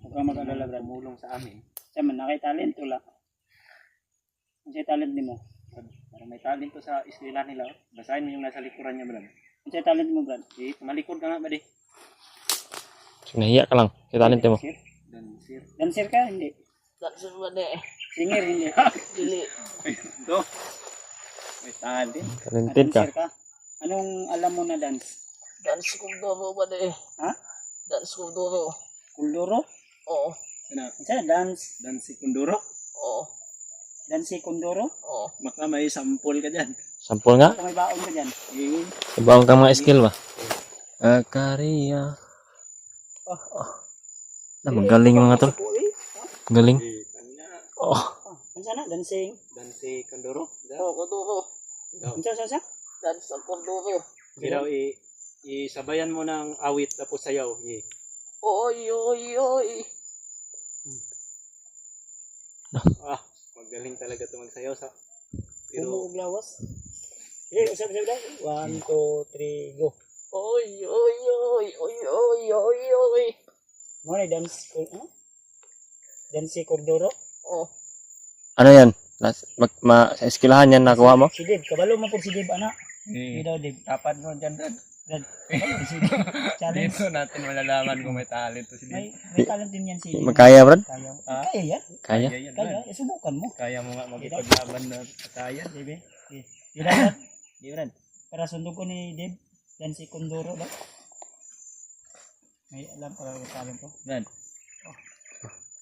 Speaker 1: Huwag ka mag-alala, Brad. Mulong sa amin. Saman, nakay-talent to la. Ano siya talent ni mo?
Speaker 4: Parang may talent to sa eskwela nila. Basahin mo yung nasa likuran niya, Brad.
Speaker 1: Ano siya talent mo, Brad?
Speaker 4: Malikod ka nga, Brad.
Speaker 2: Nahiya ka lang. Sa talent mo.
Speaker 4: Dansir.
Speaker 1: Dancer ka? Hindi.
Speaker 3: Dancer ba
Speaker 1: Singer? Hindi.
Speaker 3: Dili.
Speaker 4: Ito. May talent.
Speaker 2: Talented ka.
Speaker 1: Dancer ka? Anong alam mo na dance?
Speaker 3: Dance Kundoro ba
Speaker 1: Ha?
Speaker 3: Dance Kundoro.
Speaker 1: Kulduro?
Speaker 3: Oo.
Speaker 4: Ano?
Speaker 1: Isa, dance.
Speaker 4: Dansi Kunduro.
Speaker 3: Oo.
Speaker 1: Dance Kunduro?
Speaker 3: Oo.
Speaker 4: Baka may sample ka dyan.
Speaker 2: Sampol nga.
Speaker 1: Kung may baon ka dyan.
Speaker 2: Ibang ka mga skill ba? Akariya. Magaling mga tol. Galing. Oh.
Speaker 1: Ano sana? Dancing?
Speaker 4: Dansi Kunduro.
Speaker 3: Oo, Kundoro.
Speaker 1: Ano sa?
Speaker 3: Dance ang Kunduro.
Speaker 4: Pero isabayan mo ng awit tapos sayaw.
Speaker 3: Oy, oy, oy.
Speaker 4: Magaling talaga ito magsayaw sa.
Speaker 1: Pero lawas. Eh, sabi daw. 1, 2, 3, go.
Speaker 3: Oy, oy, oy, oy, oy, oy, oy.
Speaker 1: Mo na dance ko, ha? Dance Kunduro?
Speaker 3: Oo.
Speaker 2: Ano yan? Sa eskilahan yan nakuha mo?
Speaker 1: Si Dave, kabalo mo po si Dave, anak. Hindi daw, Dave.
Speaker 4: Tapan mo dyan, Brad.
Speaker 1: Brad, kabalo si Dave. Challenge.
Speaker 4: Dito natin malalaman kung may talent to si
Speaker 1: May talent din yan si Dave.
Speaker 2: Magkaya, Brad?
Speaker 1: Kaya.
Speaker 4: Ha?
Speaker 1: Kaya yan.
Speaker 2: Kaya?
Speaker 4: yan,
Speaker 1: Kaya. Subukan mo.
Speaker 4: Kaya mo nga magipaglaban na kaya.
Speaker 1: Dave, di Brad. Di Brad. Para sundog ko ni Dave. Dance Kunduro daw. May alam para yung talent ko.
Speaker 4: Brad.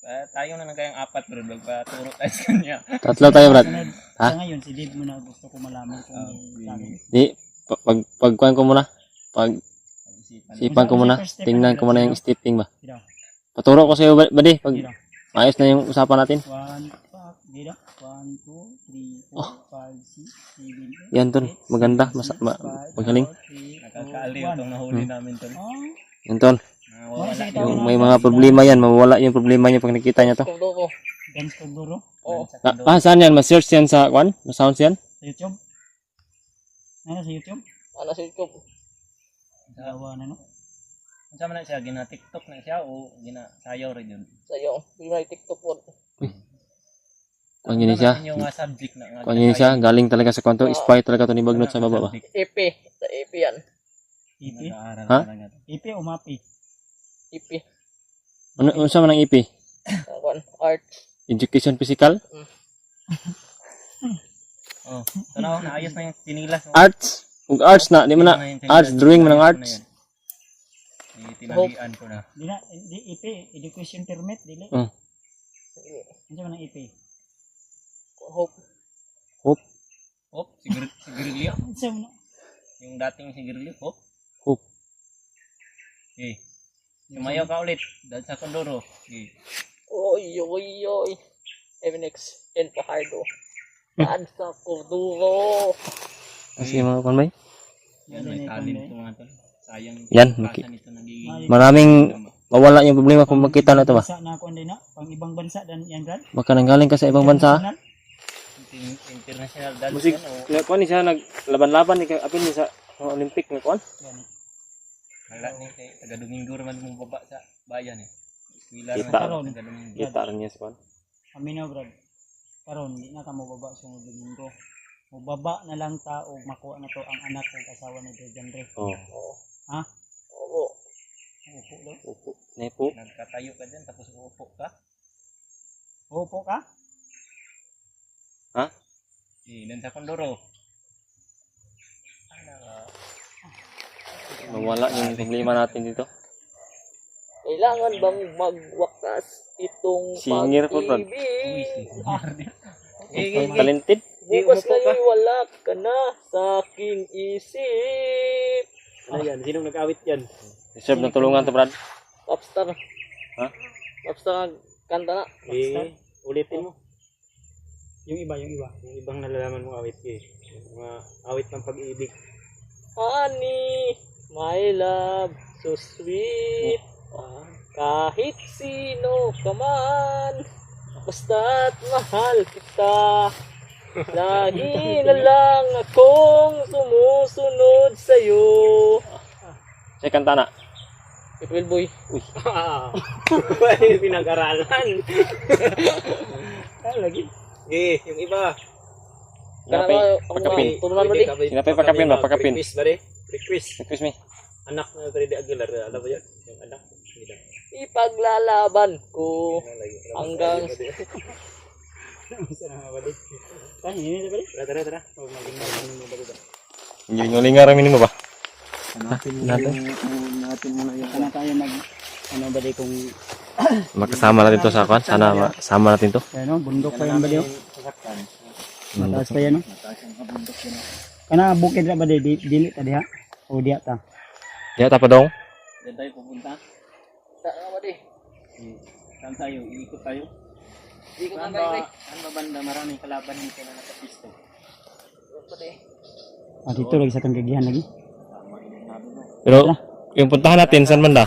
Speaker 4: Tayo na lang kayang apat, Brad. Magpaturo tayo sa kanya.
Speaker 2: Tatlo tayo, Brad.
Speaker 1: Sunod,
Speaker 2: Ha?
Speaker 1: sa ngayon, si Dave muna gusto ko malaman kung may talent.
Speaker 2: Di, pagkuhan ko muna. Sipan ko muna. Tingnan ko muna yung stepping ba.
Speaker 1: Dito.
Speaker 2: Paturo ko sa'yo, buddy. Pag
Speaker 1: Dito.
Speaker 2: ayos na yung usapan natin.
Speaker 1: 1, 2, 3, 4, 5, 6, 7, 8.
Speaker 2: Yan, tol. Maganda. Magaling.
Speaker 4: Nakakaaliw itong nahuli namin, Tol.
Speaker 2: Yan, tol.
Speaker 4: Nawawala
Speaker 2: Yung may mga problema yan. Mawala yung problema niya pag nakita niya to.
Speaker 3: Kundoro.
Speaker 1: Dance Kunduro
Speaker 3: Oo.
Speaker 2: Saan yan? Ma-search yan sa kwan? Ma-sounds yan?
Speaker 1: sa YouTube. Ano sa YouTube?
Speaker 3: Ano si Kup?
Speaker 1: Dawa na no.
Speaker 4: Ang sama na siya, gina-tiktok na siya o gina-sayaw rin yun.
Speaker 3: Sa'yo. Hindi may TikTok po.
Speaker 2: Kung yun siya.
Speaker 4: Yung subject na.
Speaker 2: Kung yun siya. Galing talaga sa kwanto. Spy talaga to ni Bagnot sa baba ba?
Speaker 3: EP. Sa EP yan.
Speaker 1: EP?
Speaker 2: Ha?
Speaker 1: EP o MAPI?
Speaker 3: EP.
Speaker 2: Ano sa man ang EP?
Speaker 3: Art.
Speaker 2: Education Physical?
Speaker 4: Oh, tanaw, naayos na yung pinilas.
Speaker 2: Arts? Ug arts na, di man na arts drawing man ang arts.
Speaker 4: Tinalian ko na.
Speaker 3: Di na, di IP, education permit, dili.
Speaker 2: Mm.
Speaker 3: Ano man ang IP?
Speaker 2: Hope.
Speaker 4: Hop, Sigirilyo.
Speaker 3: Ano sa mo?
Speaker 4: Yung dating Sigirilyo, hop.
Speaker 2: Hope.
Speaker 4: Okay. Sumayaw ka ulit. Dahil sa Condoro. Okay.
Speaker 1: Oy. MNX and Pajardo. Daan sa Corduro.
Speaker 2: Kasi mga kanbay.
Speaker 4: Yan, may talent ito mga tol. Sayang.
Speaker 2: Yan,
Speaker 4: Kasan ito nagiging.
Speaker 2: Maraming mawala yung problema kung magkita na ito ba.
Speaker 3: Bansa na ako din na, pang ibang bansa dan yan Brad.
Speaker 2: Baka nanggaling ka sa ibang bansa.
Speaker 3: International.
Speaker 4: International dance
Speaker 2: Musik,
Speaker 4: yan o.
Speaker 2: kuan ni siya naglaban-laban ni apil ni sa Olympic nga kuan.
Speaker 3: Yan.
Speaker 4: Wala ni kay taga Domingo naman mong baba sa bayan eh. Eskwela
Speaker 2: Kita.
Speaker 4: naman sa taga Domingo.
Speaker 2: Kita rin niya sa kuan.
Speaker 3: Kami na Brad. Karon di na ka mababa sa mga Domingo. Mababa na lang ta og makuha na to ang anak ug asawa ni Jandre.
Speaker 2: Oh.
Speaker 3: Ha?
Speaker 1: Oo.
Speaker 3: Upo daw.
Speaker 2: Upo. Nepo.
Speaker 4: Nagkatayo ka dyan tapos uupo ka.
Speaker 3: Upo ka?
Speaker 2: Ha?
Speaker 4: Dan sa Condoro.
Speaker 2: Mawala yung problema natin dito.
Speaker 1: Kailangan bang magwakas itong
Speaker 2: Singer po, Brad.
Speaker 1: pag-ibig?
Speaker 2: Talented.
Speaker 1: Bukas nga'y wala ka na sa aking isip.
Speaker 4: Ano yan? Sinong nag-awit yan?
Speaker 2: Deserve ng tulungan to, Brad.
Speaker 1: Popstar.
Speaker 2: Ha?
Speaker 1: Popstar ang kanta na.
Speaker 4: Ulitin mo.
Speaker 3: Yung iba.
Speaker 4: Yung ibang nalalaman mo awit eh. Yung mga awit ng pag-ibig.
Speaker 1: Honey, my love, so sweet. Kahit sino ka man, basta't mahal kita. Lagi na lang akong sumusunod sa'yo.
Speaker 2: Say kanta na.
Speaker 1: April Boy.
Speaker 4: Pinag-aralan.
Speaker 3: Lagi.
Speaker 4: Eh, yung iba.
Speaker 2: Sinapay, pakapin.
Speaker 1: Turunan mo di.
Speaker 2: Sinapay pakapin ba? Pakapin.
Speaker 4: Request ba rin? Request.
Speaker 2: Request me.
Speaker 4: Anak na Freddy Aguilar. Alam mo yun? Yung anak. Hindi na.
Speaker 1: Ipaglalaban ko hanggang
Speaker 4: Tara.
Speaker 2: Yung lingar kami mo ba?
Speaker 3: Kana tayo mag ano ba di kung
Speaker 2: Makasama natin to sa kuan. Sana masama natin to.
Speaker 3: ano, bundok pa yan ba di? Mataas pa yan no? Kana bukid ra ba di dili ta diha? O diha ta.
Speaker 2: Ya ta pa dong.
Speaker 4: Diyan tayo pupunta.
Speaker 1: saan ba di?
Speaker 4: Saan tayo? Iikot tayo?
Speaker 1: Di ko
Speaker 4: Saan
Speaker 1: tambay.
Speaker 4: ba banda maraming kalaban dito na nakapisto?
Speaker 1: Ba di?
Speaker 3: Ah, dito lagi sa tanggagihan lagi.
Speaker 2: Pero yung puntahan natin saan banda?